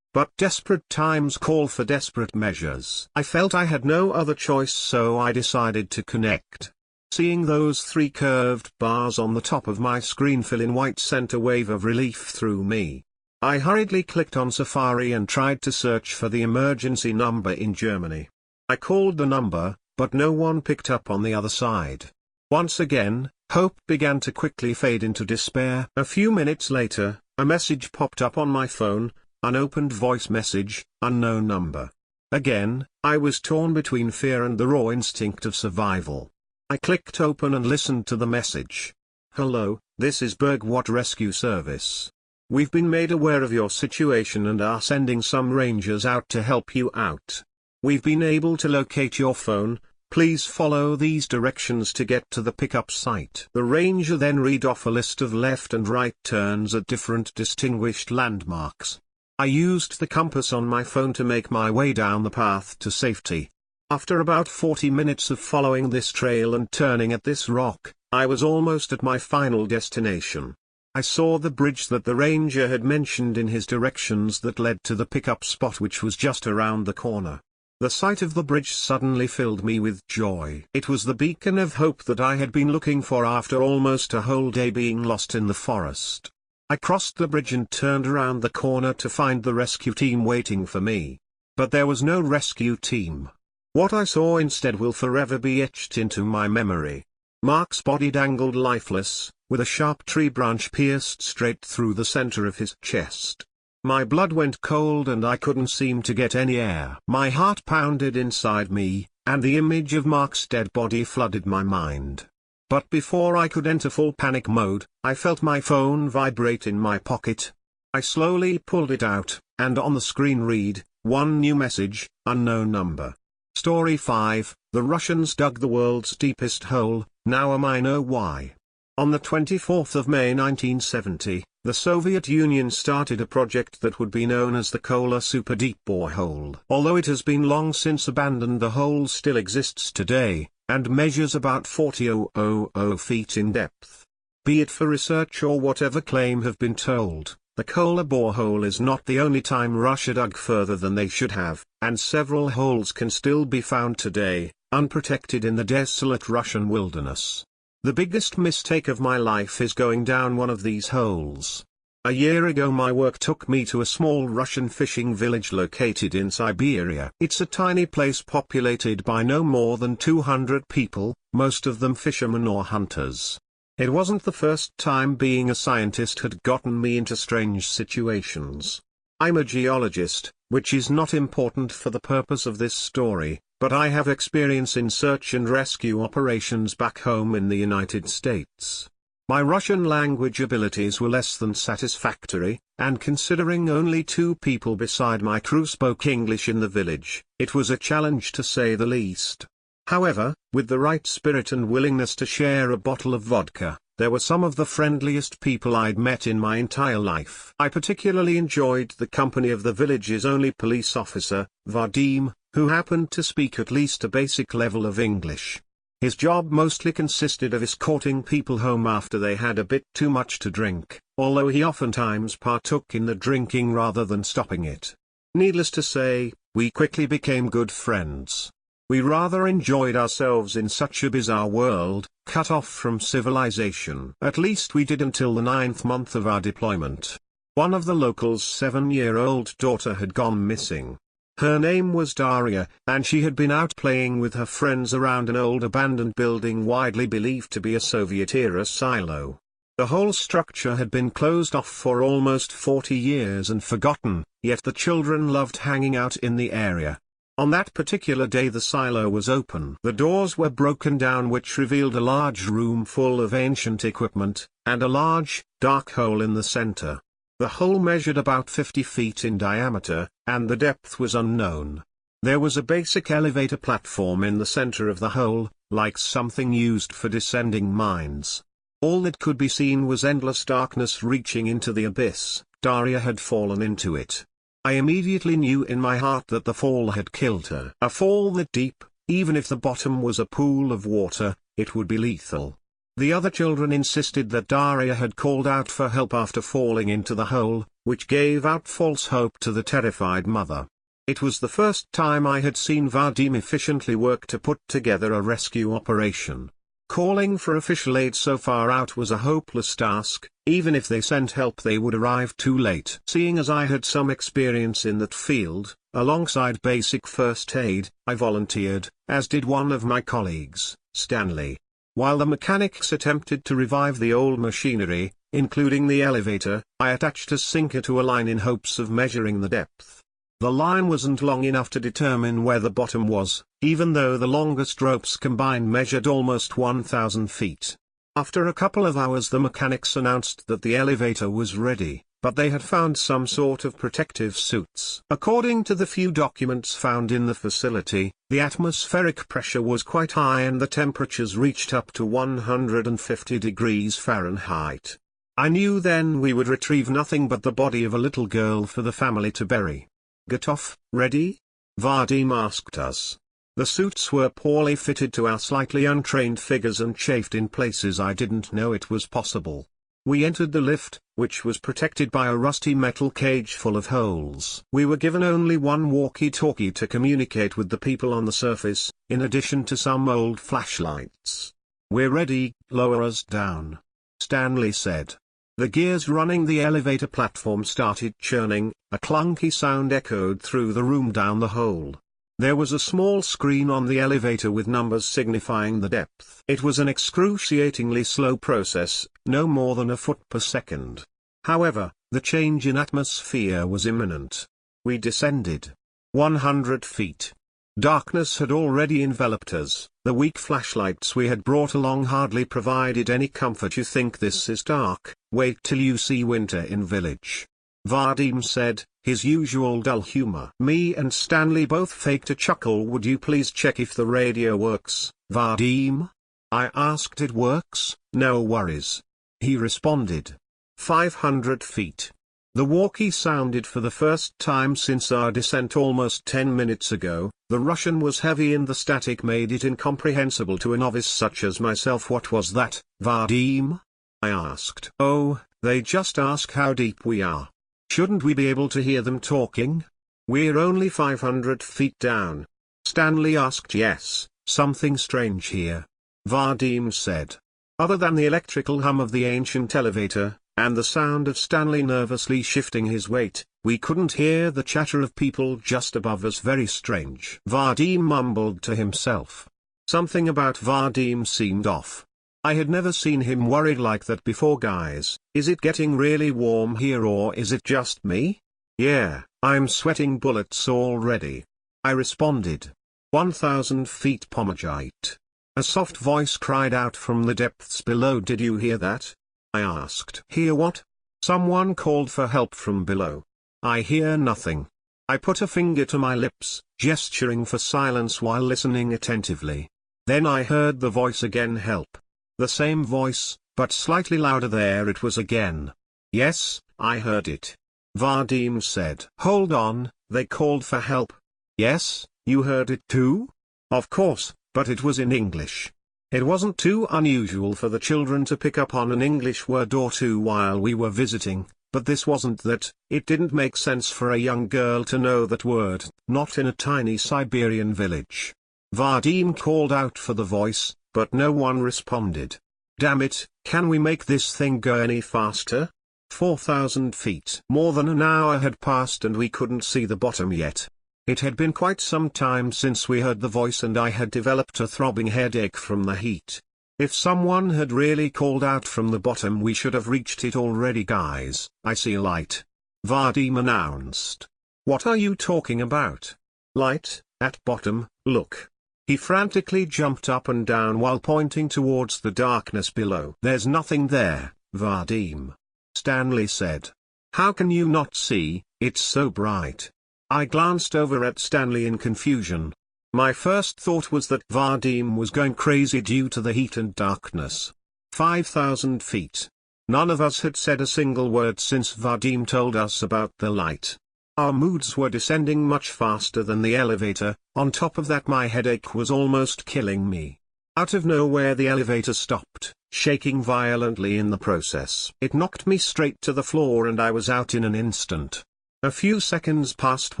But desperate times call for desperate measures. I felt I had no other choice, so I decided to connect. Seeing those 3 curved bars on the top of my screen fill in white sent a wave of relief through me. I hurriedly clicked on Safari and tried to search for the emergency number in Germany. I called the number, but no one picked up on the other side. Once again, hope began to quickly fade into despair. A few minutes later, a message popped up on my phone. Unopened voice message, unknown number. Again, I was torn between fear and the raw instinct of survival. I clicked open and listened to the message. "Hello, this is Bergwatt Rescue Service. We've been made aware of your situation and are sending some rangers out to help you out. We've been able to locate your phone. Please follow these directions to get to the pickup site." The ranger then read off a list of left and right turns at different distinguished landmarks. I used the compass on my phone to make my way down the path to safety. After about 40 minutes of following this trail and turning at this rock, I was almost at my final destination. I saw the bridge that the ranger had mentioned in his directions that led to the pickup spot, which was just around the corner. The sight of the bridge suddenly filled me with joy. It was the beacon of hope that I had been looking for after almost a whole day being lost in the forest. I crossed the bridge and turned around the corner to find the rescue team waiting for me. But there was no rescue team. What I saw instead will forever be etched into my memory. Mark's body dangled lifeless, with a sharp tree branch pierced straight through the center of his chest. My blood went cold and I couldn't seem to get any air. My heart pounded inside me, and the image of Mark's dead body flooded my mind. But before I could enter full panic mode, I felt my phone vibrate in my pocket. I slowly pulled it out, and on the screen read, "One new message, unknown number. Story 5, The Russians dug the world's deepest hole, now I know why." On the 24th of May 1970, the Soviet Union started a project that would be known as the Kola Super Deep Borehole. Although it has been long since abandoned, the hole still exists today, and measures about 40,000 feet in depth. Be it for research or whatever claim have been told, the Kola borehole is not the only time Russia dug further than they should have, and several holes can still be found today, unprotected in the desolate Russian wilderness. The biggest mistake of my life is going down one of these holes. A year ago my work took me to a small Russian fishing village located in Siberia. It's a tiny place populated by no more than 200 people, most of them fishermen or hunters. It wasn't the first time being a scientist had gotten me into strange situations. I'm a geologist, which is not important for the purpose of this story, but I have experience in search and rescue operations back home in the United States. My Russian language abilities were less than satisfactory, and considering only 2 people beside my crew spoke English in the village, it was a challenge to say the least. However, with the right spirit and willingness to share a bottle of vodka, there were some of the friendliest people I'd met in my entire life. I particularly enjoyed the company of the village's only police officer, Vadim, who happened to speak at least a basic level of English. His job mostly consisted of escorting people home after they had a bit too much to drink, although he oftentimes partook in the drinking rather than stopping it. Needless to say, we quickly became good friends. We rather enjoyed ourselves in such a bizarre world, cut off from civilization. At least we did until the 9th month of our deployment. One of the locals' 7-year-old daughter had gone missing. Her name was Daria, and she had been out playing with her friends around an old abandoned building widely believed to be a Soviet-era silo. The whole structure had been closed off for almost 40 years and forgotten, yet the children loved hanging out in the area. On that particular day the silo was open. The doors were broken down, which revealed a large room full of ancient equipment, and a large, dark hole in the center. The hole measured about 50 feet in diameter, and the depth was unknown. There was a basic elevator platform in the center of the hole, like something used for descending mines. All that could be seen was endless darkness reaching into the abyss. Daria had fallen into it. I immediately knew in my heart that the fall had killed her. A fall that deep, even if the bottom was a pool of water, it would be lethal. The other children insisted that Daria had called out for help after falling into the hole, which gave out false hope to the terrified mother. It was the first time I had seen Vadim efficiently work to put together a rescue operation. Calling for official aid so far out was a hopeless task. Even if they sent help they would arrive too late. Seeing as I had some experience in that field, alongside basic first aid, I volunteered, as did one of my colleagues, Stanley. While the mechanics attempted to revive the old machinery, including the elevator, I attached a sinker to a line in hopes of measuring the depth. The line wasn't long enough to determine where the bottom was, even though the longest ropes combined measured almost 1,000 feet. After a couple of hours the mechanics announced that the elevator was ready, but they had found some sort of protective suits. According to the few documents found in the facility, the atmospheric pressure was quite high and the temperatures reached up to 150 degrees Fahrenheit. I knew then we would retrieve nothing but the body of a little girl for the family to bury. "Get off, ready?" Vadim asked us. The suits were poorly fitted to our slightly untrained figures and chafed in places I didn't know it was possible. We entered the lift, which was protected by a rusty metal cage full of holes. We were given only one walkie-talkie to communicate with the people on the surface, in addition to some old flashlights. "We're ready, lower us down," Stanley said. The gears running the elevator platform started churning, a clunky sound echoed through the room down the hole. There was a small screen on the elevator with numbers signifying the depth. It was an excruciatingly slow process, no more than a foot per second. However, the change in atmosphere was imminent. We descended 100 feet. Darkness had already enveloped us. The weak flashlights we had brought along hardly provided any comfort. "You think this is dark? Wait till you see winter in village," Vadim said, his usual dull humor. Me and Stanley both faked a chuckle. "Would you please check if the radio works, Vadim?" I asked. "It works, no worries," he responded. 500 feet. The walkie sounded for the first time since our descent almost 10 minutes ago. The Russian was heavy and the static made it incomprehensible to a novice such as myself. "What was that, Vadim?" I asked. "Oh, they just ask how deep we are. Shouldn't we be able to hear them talking? We're only 500 feet down." Stanley asked. "Yes, something strange here," Vadim said. Other than the electrical hum of the ancient elevator, and the sound of Stanley nervously shifting his weight, we couldn't hear the chatter of people just above us. "Very strange," Vadim mumbled to himself. Something about Vadim seemed off. I had never seen him worried like that before. "Guys, is it getting really warm here or is it just me?" "Yeah, I'm sweating bullets already," I responded. 1,000 feet Pomagite. A soft voice cried out from the depths below. "Did you hear that?" I asked. "Hear what?" Someone called for help from below. "I hear nothing." I put a finger to my lips, gesturing for silence while listening attentively. Then I heard the voice again. "Help." The same voice, but slightly louder. There it was again. "Yes, I heard it," Vadim said. "Hold on, they called for help." "Yes, you heard it too?" "Of course, but it was in English." It wasn't too unusual for the children to pick up on an English word or two while we were visiting, but this wasn't that. It didn't make sense for a young girl to know that word, not in a tiny Siberian village. Vadim called out for the voice, but no one responded. "Damn it, can we make this thing go any faster?" 4,000 feet. More than an hour had passed and we couldn't see the bottom yet. It had been quite some time since we heard the voice and I had developed a throbbing headache from the heat. If someone had really called out from the bottom we should have reached it already. "Guys, I see a light," Vadim announced. "What are you talking about?" "Light, at bottom, look." He frantically jumped up and down while pointing towards the darkness below. "There's nothing there, Vadim," Stanley said. "How can you not see? It's so bright." I glanced over at Stanley in confusion. My first thought was that Vadim was going crazy due to the heat and darkness. 5,000 feet. None of us had said a single word since Vadim told us about the light. Our moods were descending much faster than the elevator. On top of that, my headache was almost killing me. Out of nowhere the elevator stopped, shaking violently in the process. It knocked me straight to the floor and I was out in an instant. A few seconds passed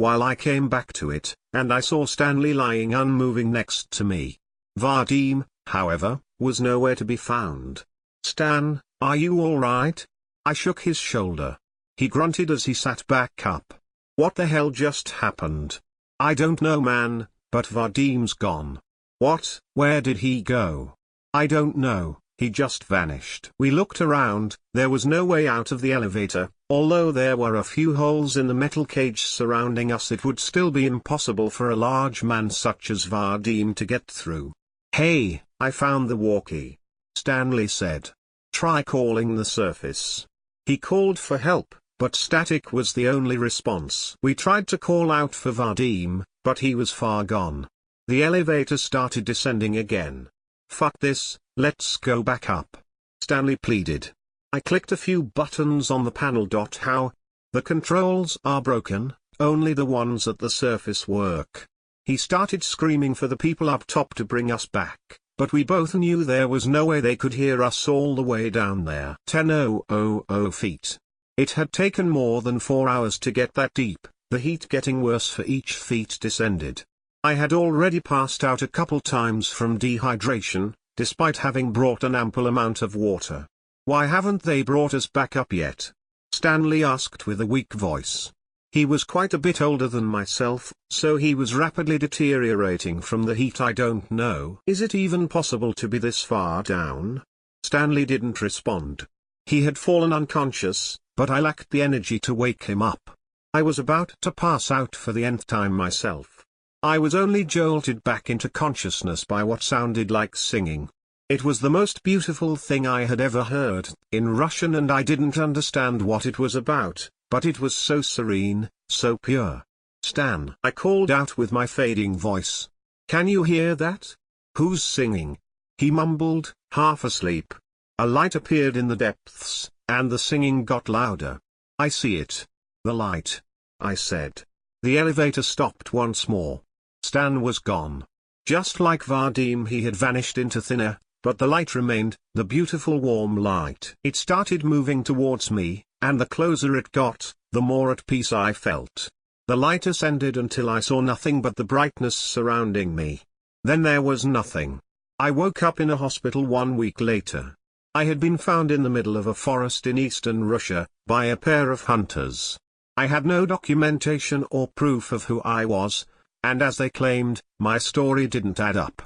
while I came back to it, and I saw Stanley lying unmoving next to me. Vadim, however, was nowhere to be found. "Stan, are you all right?" I shook his shoulder. He grunted as he sat back up. "What the hell just happened?" "I don't know, man, but Vadim's gone." "What? Where did he go?" "I don't know, He just vanished. We looked around, there was no way out of the elevator. Although there were a few holes in the metal cage surrounding us, it would still be impossible for a large man such as Vadim to get through. "Hey, I found the walkie," Stanley said. "Try calling the surface." He called for help, but static was the only response. We tried to call out for Vadim, but he was far gone. The elevator started descending again. "Fuck this, let's go back up," Stanley pleaded. I clicked a few buttons on the panel. How? The controls are broken, only the ones at the surface work. He started screaming for the people up top to bring us back, but we both knew there was no way they could hear us all the way down there. 10,000 feet. It had taken more than 4 hours to get that deep, the heat getting worse for each feet descended. I had already passed out a couple times from dehydration, despite having brought an ample amount of water. "Why haven't they brought us back up yet?" Stanley asked with a weak voice. He was quite a bit older than myself, so he was rapidly deteriorating from the heat. "I don't know. Is it even possible to be this far down?" Stanley didn't respond. He had fallen unconscious, but I lacked the energy to wake him up. I was about to pass out for the nth time myself. I was only jolted back into consciousness by what sounded like singing. It was the most beautiful thing I had ever heard, in Russian, and I didn't understand what it was about, but it was so serene, so pure. "Stan," I called out with my fading voice. "Can you hear that? Who's singing?" He mumbled, half asleep. A light appeared in the depths, and the singing got louder. "I see it. The light," I said. The elevator stopped once more. Stan was gone. Just like Vadim, he had vanished into thin air. But the light remained, the beautiful warm light. It started moving towards me, and the closer it got, the more at peace I felt. The light ascended until I saw nothing but the brightness surrounding me. Then there was nothing. I woke up in a hospital 1 week later. I had been found in the middle of a forest in eastern Russia, by a pair of hunters. I had no documentation or proof of who I was, and as they claimed, my story didn't add up.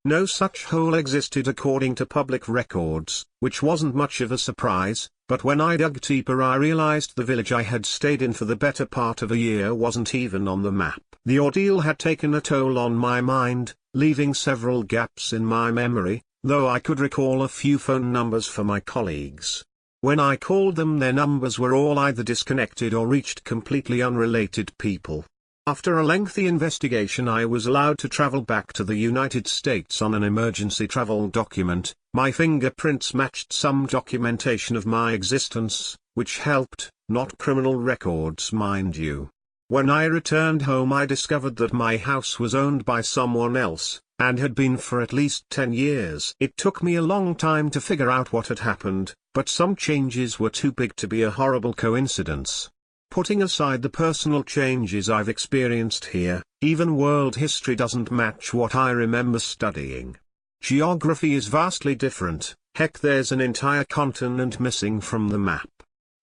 No such hole existed according to public records, which wasn't much of a surprise, but when I dug deeper I realized the village I had stayed in for the better part of a year wasn't even on the map. The ordeal had taken a toll on my mind, leaving several gaps in my memory, though I could recall a few phone numbers for my colleagues. When I called them, their numbers were all either disconnected or reached completely unrelated people. After a lengthy investigation, I was allowed to travel back to the United States on an emergency travel document. My fingerprints matched some documentation of my existence, which helped, not criminal records mind you. When I returned home I discovered that my house was owned by someone else, and had been for at least 10 years. It took me a long time to figure out what had happened, but some changes were too big to be a horrible coincidence. Putting aside the personal changes I've experienced here, even world history doesn't match what I remember studying. Geography is vastly different, heck, there's an entire continent missing from the map.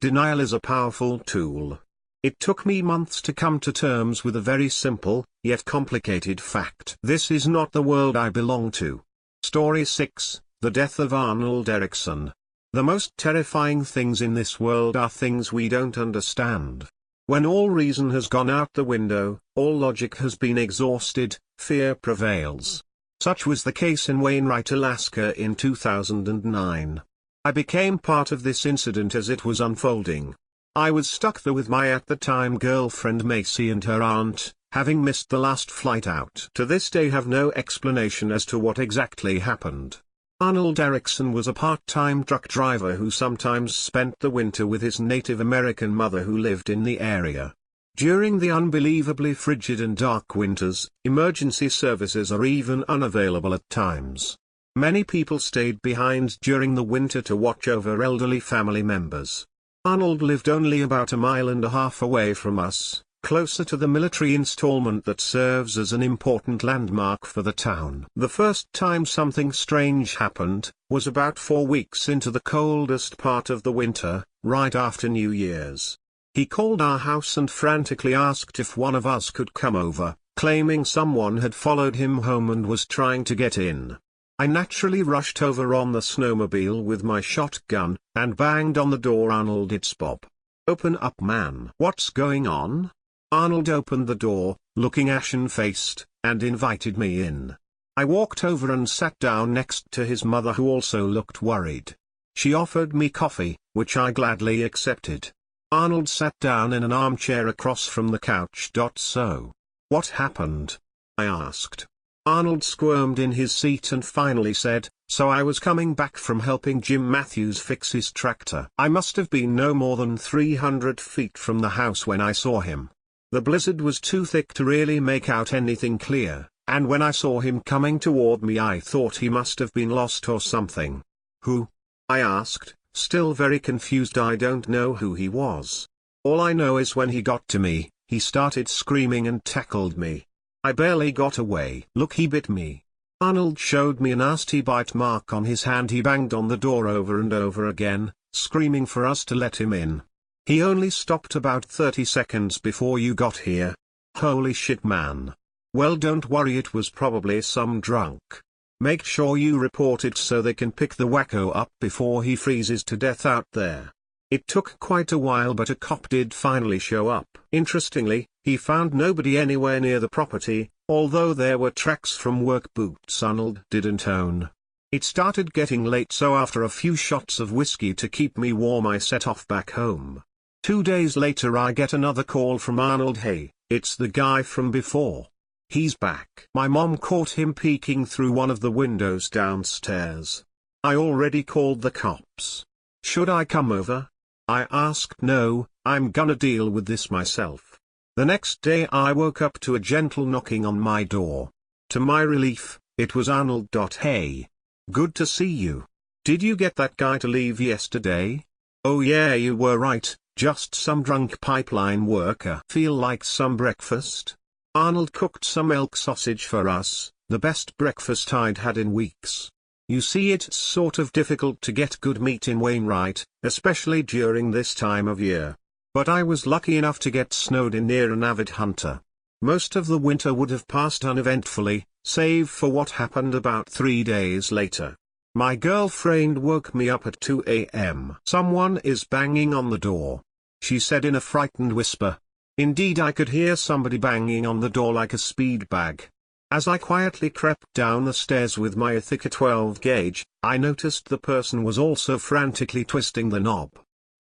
Denial is a powerful tool. It took me months to come to terms with a very simple, yet complicated fact. This is not the world I belong to. Story 6, The Death of Arnold Erickson. The most terrifying things in this world are things we don't understand. When all reason has gone out the window, all logic has been exhausted, fear prevails. Such was the case in Wainwright, Alaska in 2009. I became part of this incident as it was unfolding. I was stuck there with my at the time girlfriend Macy and her aunt, having missed the last flight out. To this day have no explanation as to what exactly happened. Arnold Erickson was a part-time truck driver who sometimes spent the winter with his Native American mother who lived in the area. During the unbelievably frigid and dark winters, emergency services are even unavailable at times. Many people stayed behind during the winter to watch over elderly family members. Arnold lived only about 1.5 miles away from us, closer to the military installment that serves as an important landmark for the town. The first time something strange happened, was about 4 weeks into the coldest part of the winter, right after New Year's. He called our house and frantically asked if one of us could come over, claiming someone had followed him home and was trying to get in. I naturally rushed over on the snowmobile with my shotgun, and banged on the door. "Arnold, it's Bob. Open up, man." "What's going on?" Arnold opened the door, looking ashen-faced, and invited me in. I walked over and sat down next to his mother, who also looked worried. She offered me coffee, which I gladly accepted. Arnold sat down in an armchair across from the couch. "So, what happened?" I asked. Arnold squirmed in his seat and finally said, "So I was coming back from helping Jim Matthews fix his tractor. I must have been no more than 300 feet from the house when I saw him. The blizzard was too thick to really make out anything clear, and when I saw him coming toward me I thought he must have been lost or something." "Who?" I asked, still very confused. "I don't know who he was. All I know is when he got to me, he started screaming and tackled me. I barely got away. Look, he bit me." Arnold showed me a nasty bite mark on his hand. He banged on the door over and over again, screaming for us to let him in. "He only stopped about 30 seconds before you got here." "Holy shit, man. Well, don't worry, it was probably some drunk. Make sure you report it so they can pick the wacko up before he freezes to death out there." It took quite a while, but a cop did finally show up. Interestingly, he found nobody anywhere near the property, although there were tracks from work boots Arnold didn't own. It started getting late, so after a few shots of whiskey to keep me warm I set off back home. 2 days later I get another call from Arnold. "Hey, it's the guy from before. He's back." My mom caught him peeking through one of the windows downstairs. "I already called the cops. Should I come over?" I asked. "No, I'm gonna deal with this myself." The next day I woke up to a gentle knocking on my door. To my relief, it was Arnold. "Hey. Good to see you. Did you get that guy to leave yesterday?" "Oh yeah, you were right, just some drunk pipeline worker." "Feel like some breakfast?" Arnold cooked some elk sausage for us, the best breakfast I'd had in weeks. You see, it's sort of difficult to get good meat in Wainwright, especially during this time of year. But I was lucky enough to get snowed in near an avid hunter. Most of the winter would have passed uneventfully, save for what happened about 3 days later. My girlfriend woke me up at 2 a.m. "Someone is banging on the door," she said in a frightened whisper. Indeed, I could hear somebody banging on the door like a speed bag. As I quietly crept down the stairs with my Ithaca 12 gauge, I noticed the person was also frantically twisting the knob.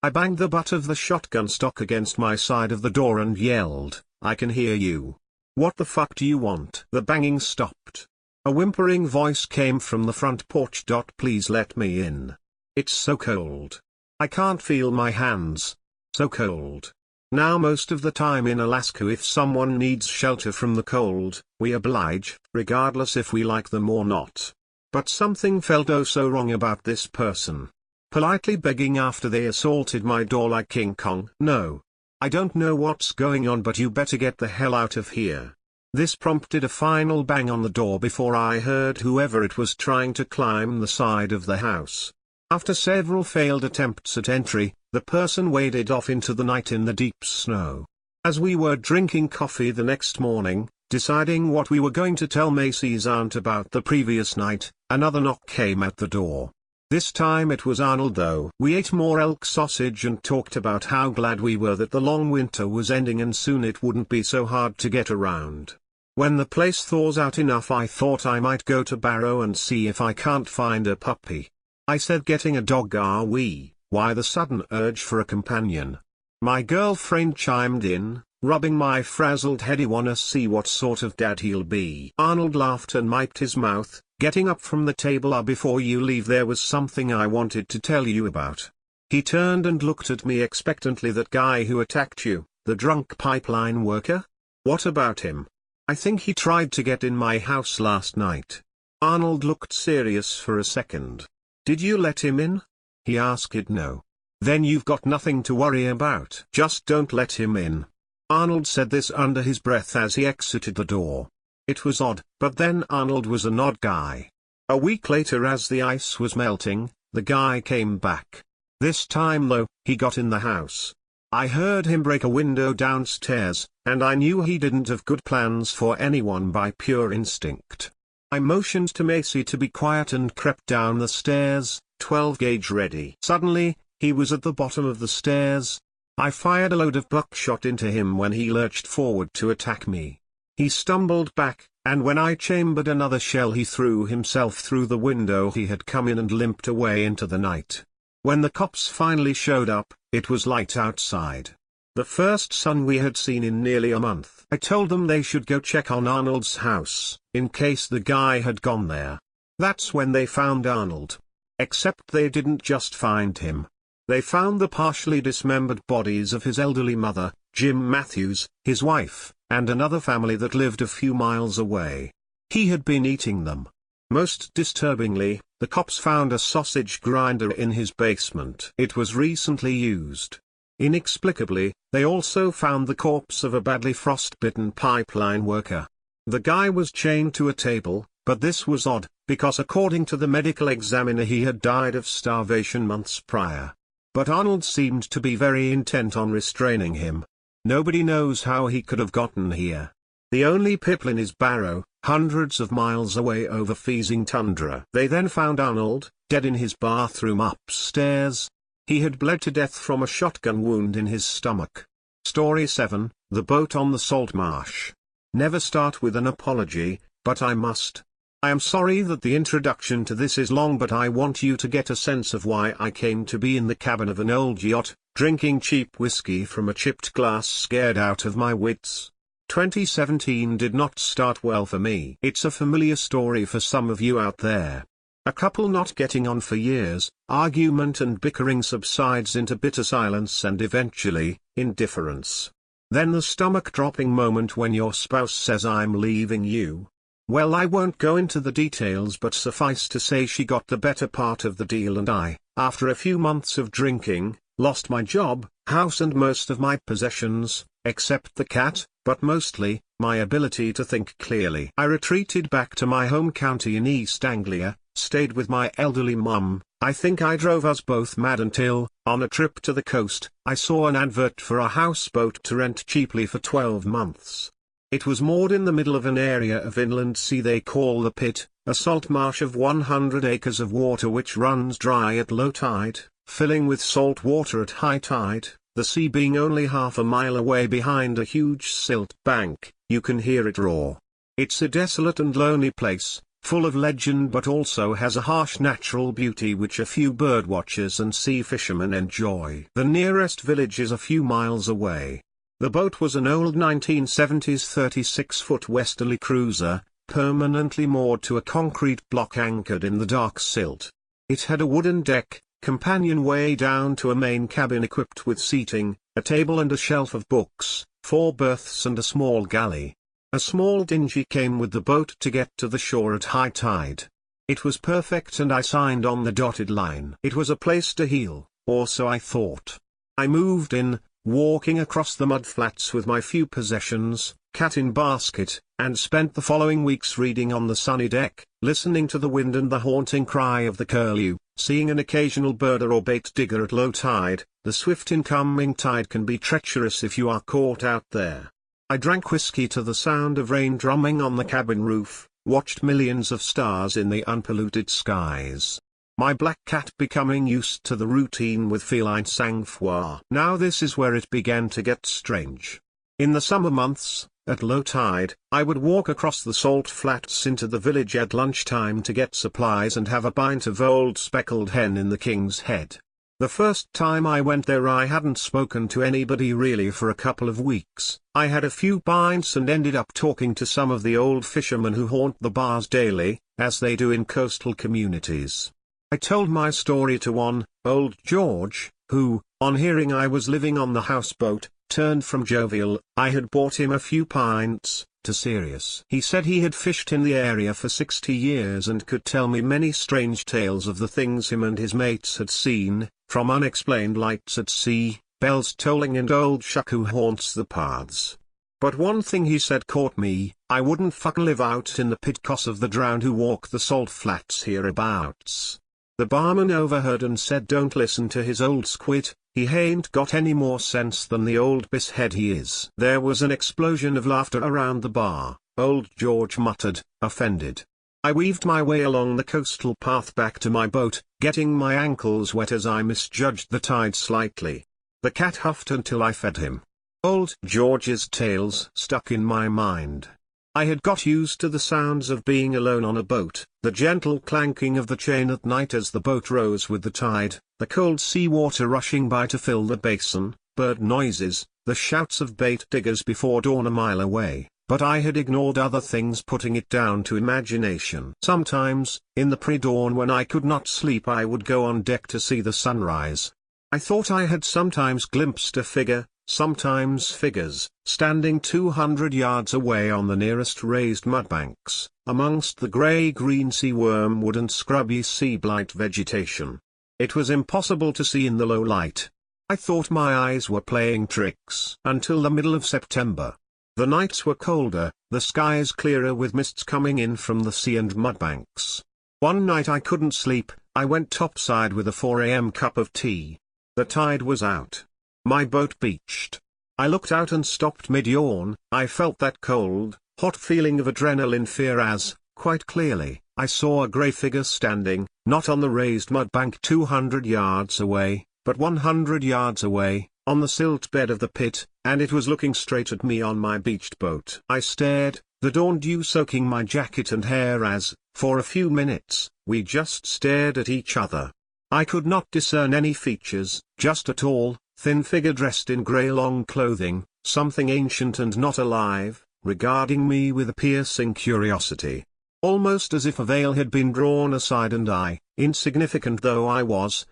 I banged the butt of the shotgun stock against my side of the door and yelled, "I can hear you. What the fuck do you want?" The banging stopped. A whimpering voice came from the front porch. "Please let me in. It's so cold. I can't feel my hands. So cold." Now, most of the time in Alaska, if someone needs shelter from the cold, we oblige, regardless if we like them or not. But something felt oh so wrong about this person. Politely begging after they assaulted my door like King Kong. "No. I don't know what's going on, but you better get the hell out of here." This prompted a final bang on the door before I heard whoever it was trying to climb the side of the house. After several failed attempts at entry, the person waded off into the night in the deep snow. As we were drinking coffee the next morning, deciding what we were going to tell Macy's aunt about the previous night, another knock came at the door. This time it was Arnold though. We ate more elk sausage and talked about how glad we were that the long winter was ending and soon it wouldn't be so hard to get around. When the place thaws out enough, I thought I might go to Barrow and see if I can't find a puppy. I said, "Getting a dog, are we? Why the sudden urge for a companion?" My girlfriend chimed in, rubbing my frazzled head. "Wanna see what sort of dad he'll be?" Arnold laughed and wiped his mouth, getting up from the table. "Before you leave, there was something I wanted to tell you about." He turned and looked at me expectantly. "That guy who attacked you, the drunk pipeline worker? What about him?" "I think he tried to get in my house last night." Arnold looked serious for a second. "Did you let him in?" he asked. "No." "Then you've got nothing to worry about. Just don't let him in." Arnold said this under his breath as he exited the door. It was odd, but then Arnold was an odd guy. A week later, as the ice was melting, the guy came back. This time though, he got in the house. I heard him break a window downstairs, and I knew he didn't have good plans for anyone by pure instinct. I motioned to Macy to be quiet and crept down the stairs, 12 gauge ready. Suddenly, he was at the bottom of the stairs. I fired a load of buckshot into him when he lurched forward to attack me. He stumbled back, and when I chambered another shell he threw himself through the window he had come in and limped away into the night. When the cops finally showed up, it was light outside. The first sun we had seen in nearly a month. I told them they should go check on Arnold's house, in case the guy had gone there. That's when they found Arnold. Except they didn't just find him. They found the partially dismembered bodies of his elderly mother, Jim Matthews, his wife, and another family that lived a few miles away. He had been eating them. Most disturbingly, the cops found a sausage grinder in his basement. It was recently used. Inexplicably, they also found the corpse of a badly frostbitten pipeline worker. The guy was chained to a table, but this was odd, because according to the medical examiner he had died of starvation months prior. But Arnold seemed to be very intent on restraining him. Nobody knows how he could have gotten here. The only piplin is Barrow, hundreds of miles away over freezing tundra. They then found Arnold, dead in his bathroom upstairs. He had bled to death from a shotgun wound in his stomach. Story 7, The Boat on the Salt Marsh. Never start with an apology, but I must. I am sorry that the introduction to this is long, but I want you to get a sense of why I came to be in the cabin of an old yacht, drinking cheap whiskey from a chipped glass, scared out of my wits. 2017 did not start well for me. It's a familiar story for some of you out there. A couple not getting on for years, argument and bickering subsides into bitter silence and eventually, indifference. Then the stomach-dropping moment when your spouse says, "I'm leaving you." Well, I won't go into the details, but suffice to say she got the better part of the deal, and I, after a few months of drinking, lost my job, house and most of my possessions, except the cat, but mostly, my ability to think clearly. I retreated back to my home county in East Anglia, stayed with my elderly mum. I think I drove us both mad until, on a trip to the coast, I saw an advert for a houseboat to rent cheaply for 12 months. It was moored in the middle of an area of inland sea they call the Pit, a salt marsh of 100 acres of water which runs dry at low tide, filling with salt water at high tide, the sea being only half a mile away behind a huge silt bank. You can hear it roar. It's a desolate and lonely place, full of legend, but also has a harsh natural beauty which a few birdwatchers and sea fishermen enjoy. The nearest village is a few miles away. The boat was an old 1970s 36-foot westerly cruiser, permanently moored to a concrete block anchored in the dark silt. It had a wooden deck, companionway down to a main cabin equipped with seating, a table and a shelf of books, 4 berths and a small galley. A small dinghy came with the boat to get to the shore at high tide. It was perfect and I signed on the dotted line. It was a place to heal, or so I thought. I moved in, walking across the mudflats with my few possessions, cat in basket, and spent the following weeks reading on the sunny deck, listening to the wind and the haunting cry of the curlew, seeing an occasional birder or bait digger at low tide. The swift incoming tide can be treacherous if you are caught out there. I drank whiskey to the sound of rain drumming on the cabin roof, watched millions of stars in the unpolluted skies. My black cat becoming used to the routine with feline sang-froid. Now this is where it began to get strange. In the summer months, at low tide, I would walk across the salt flats into the village at lunchtime to get supplies and have a pint of old speckled hen in the King's Head. The first time I went there I hadn't spoken to anybody really for a couple of weeks. I had a few pints and ended up talking to some of the old fishermen who haunt the bars daily, as they do in coastal communities. I told my story to one, old George, who, on hearing I was living on the houseboat, turned from jovial, I had bought him a few pints, to serious. He said he had fished in the area for 60 years and could tell me many strange tales of the things him and his mates had seen, from unexplained lights at sea, bells tolling and old Shuck who haunts the paths. But one thing he said caught me: I wouldn't fucking live out in the pit 'cause of the drowned who walk the salt flats hereabouts. The barman overheard and said don't listen to his old squid, he ain't got any more sense than the old bishead he is. There was an explosion of laughter around the bar. Old George muttered, offended. I weaved my way along the coastal path back to my boat, getting my ankles wet as I misjudged the tide slightly. The cat huffed until I fed him. Old George's tales stuck in my mind. I had got used to the sounds of being alone on a boat, the gentle clanking of the chain at night as the boat rose with the tide, the cold sea water rushing by to fill the basin, bird noises, the shouts of bait diggers before dawn a mile away, but I had ignored other things, putting it down to imagination. Sometimes, in the pre-dawn when I could not sleep, I would go on deck to see the sunrise. I thought I had sometimes glimpsed a figure, sometimes figures, standing 200 yards away on the nearest raised mudbanks, amongst the grey-green sea wormwood and scrubby sea blight vegetation. It was impossible to see in the low light. I thought my eyes were playing tricks until the middle of September. The nights were colder, the skies clearer with mists coming in from the sea and mudbanks. One night I couldn't sleep. I went topside with a 4 a.m. cup of tea. The tide was out. My boat beached. I looked out and stopped mid-yawn. I felt that cold, hot feeling of adrenaline fear as, quite clearly, I saw a grey figure standing, not on the raised mudbank 200 yards away, but 100 yards away, on the silt bed of the pit, and it was looking straight at me on my beached boat. I stared, the dawn dew soaking my jacket and hair as, for a few minutes, we just stared at each other. I could not discern any features, just a tall, thin figure dressed in grey long clothing, something ancient and not alive, regarding me with a piercing curiosity. Almost as if a veil had been drawn aside and I, insignificant though I was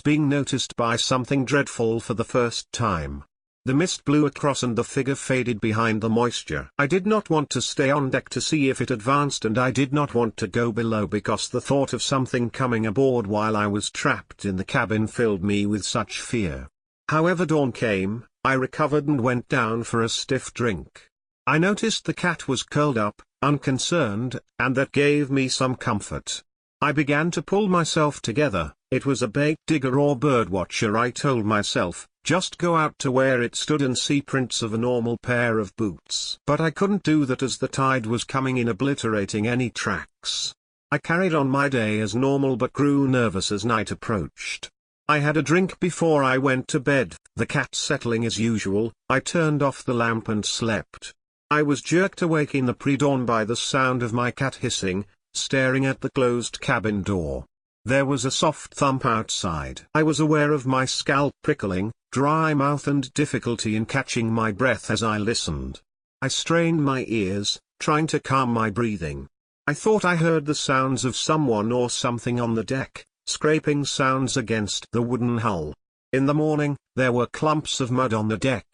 being noticed by something dreadful for the first time. The mist blew across and the figure faded behind the moisture. I did not want to stay on deck to see if it advanced, and I did not want to go below because the thought of something coming aboard while I was trapped in the cabin filled me with such fear. However, dawn came, I recovered and went down for a stiff drink. I noticed the cat was curled up, unconcerned, and that gave me some comfort. I began to pull myself together. It was a bait digger or birdwatcher, I told myself, just go out to where it stood and see prints of a normal pair of boots. But I couldn't do that as the tide was coming in, obliterating any tracks. I carried on my day as normal but grew nervous as night approached. I had a drink before I went to bed. The cat settling as usual, I turned off the lamp and slept. I was jerked awake in the pre-dawn by the sound of my cat hissing, staring at the closed cabin door. There was a soft thump outside. I was aware of my scalp prickling, dry mouth and difficulty in catching my breath as I listened. I strained my ears, trying to calm my breathing. I thought I heard the sounds of someone or something on the deck, scraping sounds against the wooden hull. In the morning, there were clumps of mud on the deck.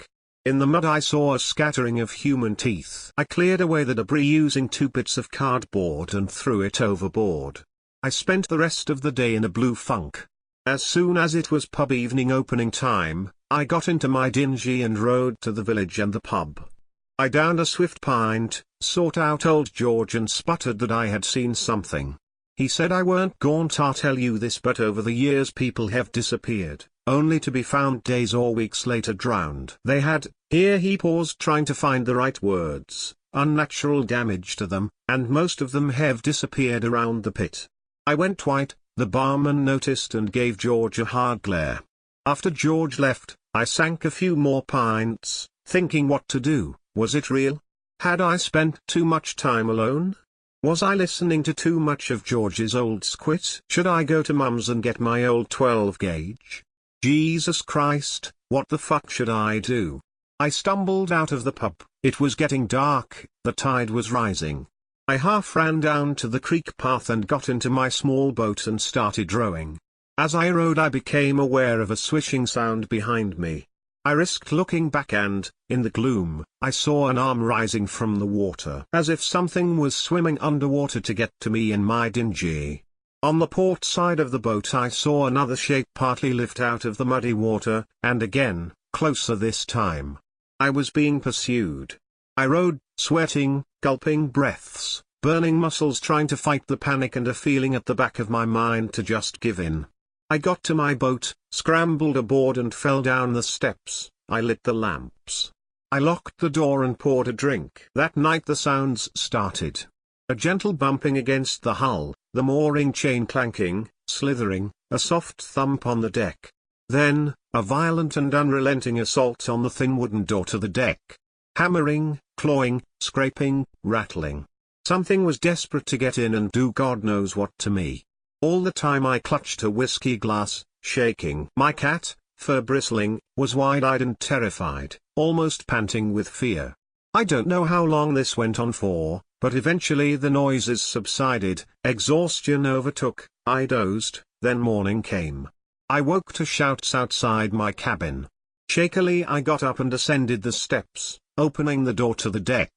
In the mud I saw a scattering of human teeth. I cleared away the debris using 2 bits of cardboard and threw it overboard. I spent the rest of the day in a blue funk. As soon as it was pub evening opening time, I got into my dinghy and rode to the village and the pub. I downed a swift pint, sought out old George and sputtered that I had seen something. He said I weren't gaunt to tell you this, but over the years people have disappeared, only to be found days or weeks later drowned. They had, here he paused trying to find the right words, unnatural damage to them, and most of them have disappeared around the pit. I went white, the barman noticed and gave George a hard glare. After George left, I sank a few more pints, thinking what to do. Was it real? Had I spent too much time alone? Was I listening to too much of George's old squit? Should I go to Mum's and get my old 12 gauge? Jesus Christ, what the fuck should I do? I stumbled out of the pub. It was getting dark, the tide was rising. I half ran down to the creek path and got into my small boat and started rowing. As I rowed I became aware of a swishing sound behind me. I risked looking back and, in the gloom, I saw an arm rising from the water, as if something was swimming underwater to get to me in my dinghy. On the port side of the boat I saw another shape partly lift out of the muddy water, and again, closer this time. I was being pursued. I rowed, sweating, gulping breaths, burning muscles, trying to fight the panic and a feeling at the back of my mind to just give in. I got to my boat, scrambled aboard and fell down the steps. I lit the lamps. I locked the door and poured a drink. That night the sounds started. A gentle bumping against the hull, the mooring chain clanking, slithering, a soft thump on the deck. Then, a violent and unrelenting assault on the thin wooden door to the deck. Hammering, clawing, scraping, rattling. Something was desperate to get in and do God knows what to me. All the time I clutched a whiskey glass, shaking. My cat, fur bristling, was wide-eyed and terrified, almost panting with fear. I don't know how long this went on for, but eventually the noises subsided, exhaustion overtook, I dozed, then morning came. I woke to shouts outside my cabin. Shakily I got up and ascended the steps, opening the door to the deck.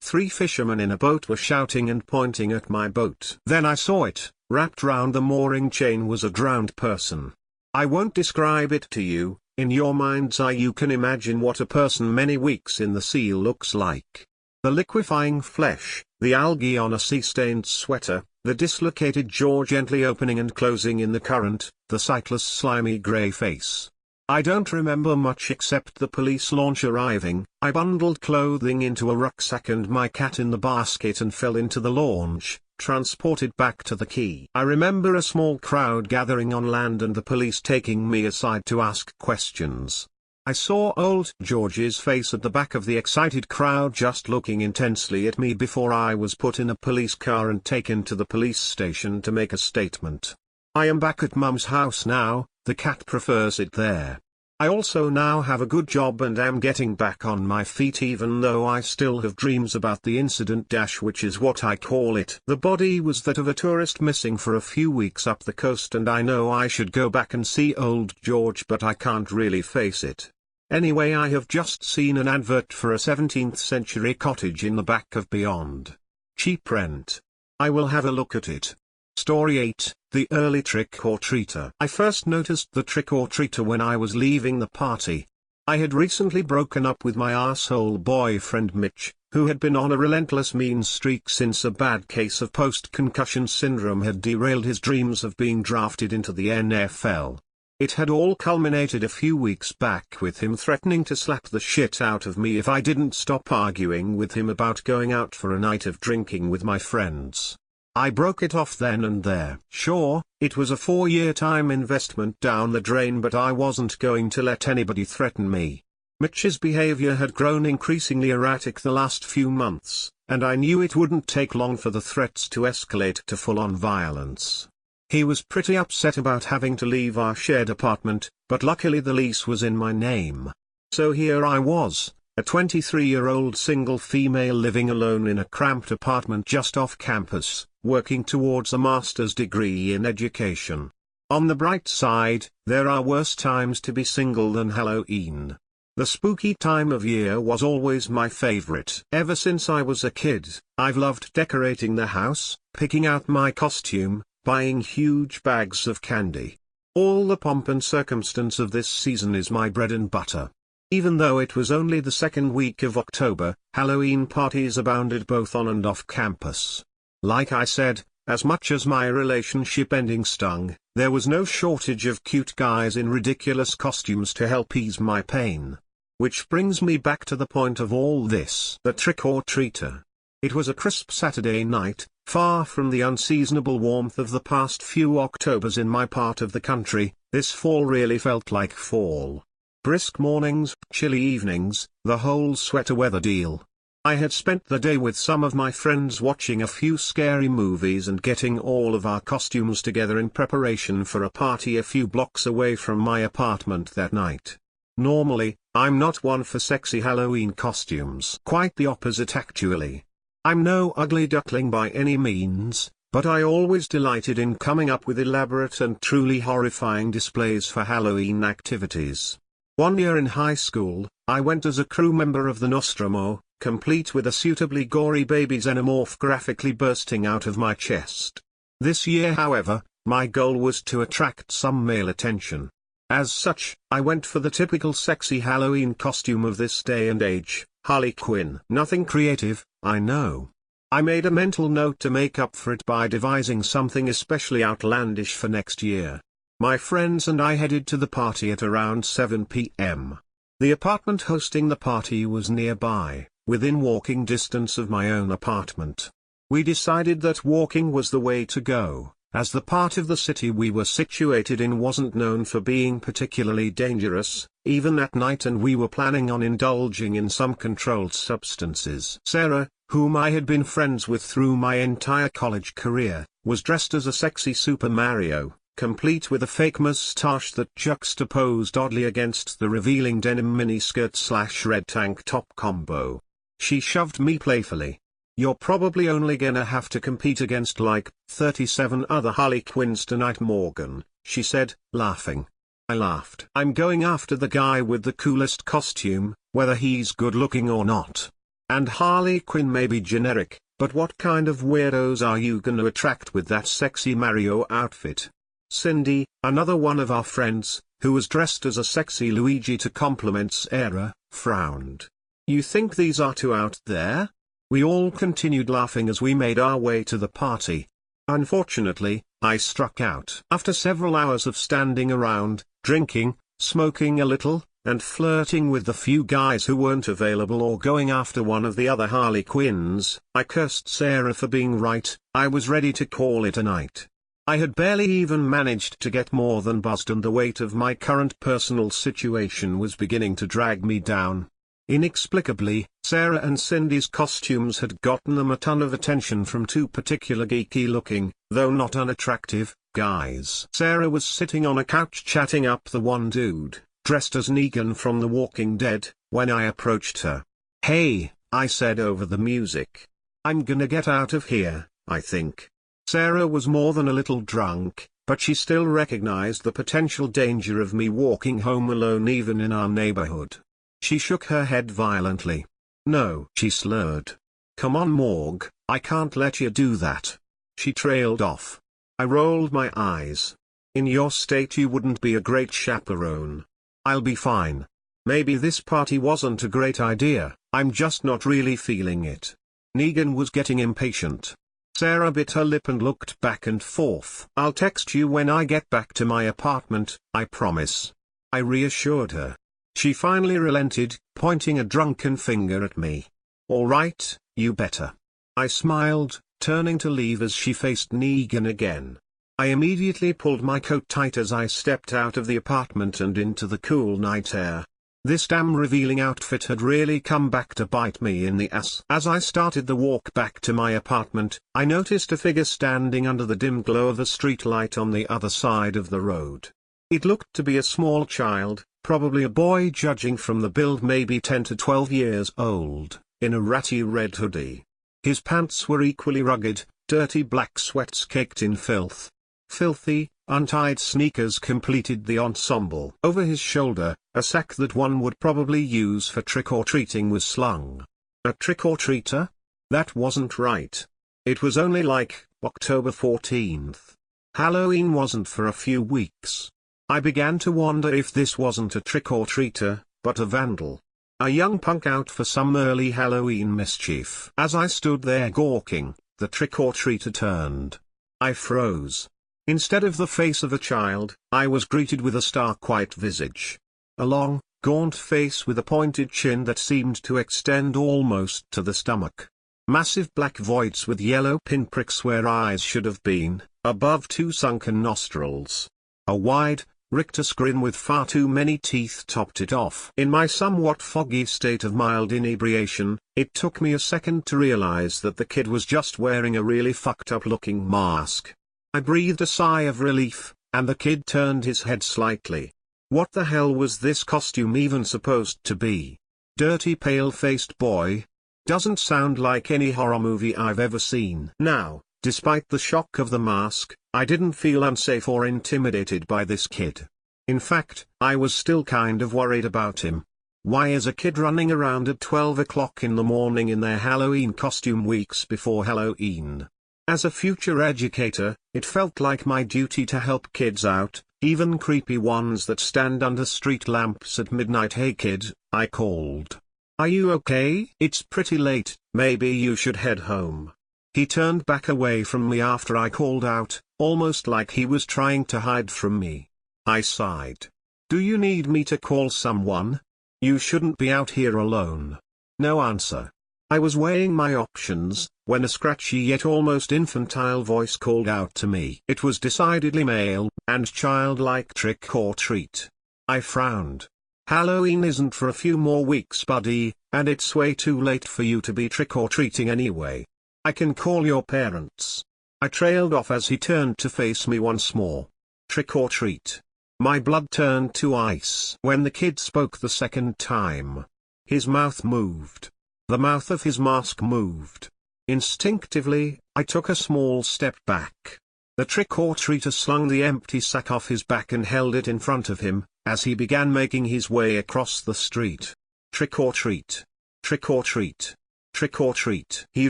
3 fishermen in a boat were shouting and pointing at my boat. Then I saw it, wrapped round the mooring chain was a drowned person. I won't describe it to you, in your mind's eye you can imagine what a person many weeks in the sea looks like. The liquefying flesh, the algae on a sea-stained sweater, the dislocated jaw gently opening and closing in the current, the sightless slimy grey face. I don't remember much except the police launch arriving. I bundled clothing into a rucksack and my cat in the basket and fell into the launch, transported back to the quay. I remember a small crowd gathering on land and the police taking me aside to ask questions. I saw old George's face at the back of the excited crowd just looking intensely at me before I was put in a police car and taken to the police station to make a statement. I am back at Mum's house now, the cat prefers it there. I also now have a good job and am getting back on my feet even though I still have dreams about the incident which is what I call it. The body was that of a tourist missing for a few weeks up the coast and I know I should go back and see old George but I can't really face it. Anyway, I have just seen an advert for a 17th century cottage in the back of Beyond. Cheap rent. I will have a look at it. Story 8, The Early Trick-or-Treater. I first noticed the trick-or-treater when I was leaving the party. I had recently broken up with my asshole boyfriend Mitch, who had been on a relentless mean streak since a bad case of post-concussion syndrome had derailed his dreams of being drafted into the NFL. It had all culminated a few weeks back with him threatening to slap the shit out of me if I didn't stop arguing with him about going out for a night of drinking with my friends. I broke it off then and there. Sure, it was a 4-year time investment down the drain but I wasn't going to let anybody threaten me. Mitch's behavior had grown increasingly erratic the last few months, and I knew it wouldn't take long for the threats to escalate to full-on violence. He was pretty upset about having to leave our shared apartment, but luckily the lease was in my name. So here I was, a 23-year-old single female living alone in a cramped apartment just off campus, working towards a master's degree in education. On the bright side, there are worse times to be single than Halloween. The spooky time of year was always my favorite. Ever since I was a kid, I've loved decorating the house, picking out my costume, buying huge bags of candy. All the pomp and circumstance of this season is my bread and butter. Even though it was only the second week of October, Halloween parties abounded both on and off campus. Like I said, as much as my relationship ending stung, there was no shortage of cute guys in ridiculous costumes to help ease my pain. Which brings me back to the point of all this. The trick-or-treater. It was a crisp Saturday night, far from the unseasonable warmth of the past few Octobers in my part of the country. This fall really felt like fall. Brisk mornings, chilly evenings, the whole sweater weather deal. I had spent the day with some of my friends watching a few scary movies and getting all of our costumes together in preparation for a party a few blocks away from my apartment that night. Normally, I'm not one for sexy Halloween costumes. Quite the opposite actually. I'm no ugly duckling by any means, but I always delighted in coming up with elaborate and truly horrifying displays for Halloween activities. One year in high school, I went as a crew member of the Nostromo, complete with a suitably gory baby xenomorph graphically bursting out of my chest. This year however, my goal was to attract some male attention. As such, I went for the typical sexy Halloween costume of this day and age, Harley Quinn. Nothing creative, I know. I made a mental note to make up for it by devising something especially outlandish for next year. My friends and I headed to the party at around 7 p.m. The apartment hosting the party was nearby, within walking distance of my own apartment. We decided that walking was the way to go, as the part of the city we were situated in wasn't known for being particularly dangerous, even at night, and we were planning on indulging in some controlled substances. Sarah, whom I had been friends with through my entire college career, was dressed as a sexy Super Mario, complete with a fake moustache that juxtaposed oddly against the revealing denim miniskirt/red tank top combo. She shoved me playfully. "You're probably only gonna have to compete against like 37 other Harley Quinns tonight, Morgan," she said, laughing. I laughed. "I'm going after the guy with the coolest costume, whether he's good looking or not. And Harley Quinn may be generic, but what kind of weirdos are you gonna attract with that sexy Mario outfit?" Cindy, another one of our friends, who was dressed as a sexy Luigi to compliment Sarah, frowned. "You think these are too out there?" We all continued laughing as we made our way to the party. Unfortunately, I struck out. After several hours of standing around, drinking, smoking a little, and flirting with the few guys who weren't available or going after one of the other Harley Quinns, I cursed Sarah for being right. I was ready to call it a night. I had barely even managed to get more than buzzed, and the weight of my current personal situation was beginning to drag me down. Inexplicably, Sarah and Cindy's costumes had gotten them a ton of attention from two particular geeky-looking, though not unattractive, guys. Sarah was sitting on a couch chatting up the one dude, dressed as Negan from The Walking Dead, when I approached her. "Hey," I said over the music. "I'm gonna get out of here, I think." Sarah was more than a little drunk, but she still recognized the potential danger of me walking home alone even in our neighborhood. She shook her head violently. "No," she slurred. "Come on, Morg, I can't let you do that." She trailed off. I rolled my eyes. "In your state you wouldn't be a great chaperone." "I'll be fine. Maybe this party wasn't a great idea, I'm just not really feeling it." Negan was getting impatient. Sarah bit her lip and looked back and forth. "I'll text you when I get back to my apartment, I promise," I reassured her. She finally relented, pointing a drunken finger at me. "All right, you better." I smiled, turning to leave as she faced Negan again. I immediately pulled my coat tight as I stepped out of the apartment and into the cool night air. This damn revealing outfit had really come back to bite me in the ass. As I started the walk back to my apartment, I noticed a figure standing under the dim glow of a streetlight on the other side of the road. It looked to be a small child, probably a boy judging from the build, maybe 10 to 12 years old, in a ratty red hoodie. His pants were equally rugged, dirty black sweats caked in filth. Filthy, untied sneakers completed the ensemble. Over his shoulder, a sack that one would probably use for trick-or-treating was slung. A trick-or-treater? That wasn't right. It was only like October 14th. Halloween wasn't for a few weeks. I began to wonder if this wasn't a trick-or-treater, but a vandal. A young punk out for some early Halloween mischief. As I stood there gawking, the trick-or-treater turned. I froze. Instead of the face of a child, I was greeted with a stark white visage. A long, gaunt face with a pointed chin that seemed to extend almost to the stomach. Massive black voids with yellow pinpricks where eyes should have been, above two sunken nostrils. A wide, rictus grin with far too many teeth topped it off. In my somewhat foggy state of mild inebriation, it took me a second to realize that the kid was just wearing a really fucked up looking mask. I breathed a sigh of relief, and the kid turned his head slightly. What the hell was this costume even supposed to be? Dirty pale-faced boy? Doesn't sound like any horror movie I've ever seen. Now, despite the shock of the mask, I didn't feel unsafe or intimidated by this kid. In fact, I was still kind of worried about him. Why is a kid running around at 12 o'clock in the morning in their Halloween costume weeks before Halloween? As a future educator, it felt like my duty to help kids out, even creepy ones that stand under street lamps at midnight. "Hey kid," I called. "Are you okay? It's pretty late, maybe you should head home." He turned back away from me after I called out, almost like he was trying to hide from me. I sighed. "Do you need me to call someone? You shouldn't be out here alone." No answer. I was weighing my options, when a scratchy yet almost infantile voice called out to me. It was decidedly male, and childlike. Trick or treat. I frowned. Halloween isn't for a few more weeks, buddy, and it's way too late for you to be trick-or-treating anyway. I can call your parents. I trailed off as he turned to face me once more. Trick or treat. My blood turned to ice when the kid spoke the second time. His mouth moved. The mouth of his mask moved. Instinctively, I took a small step back. The trick-or-treater slung the empty sack off his back and held it in front of him, as he began making his way across the street. Trick or treat. Trick or treat. Trick or treat. He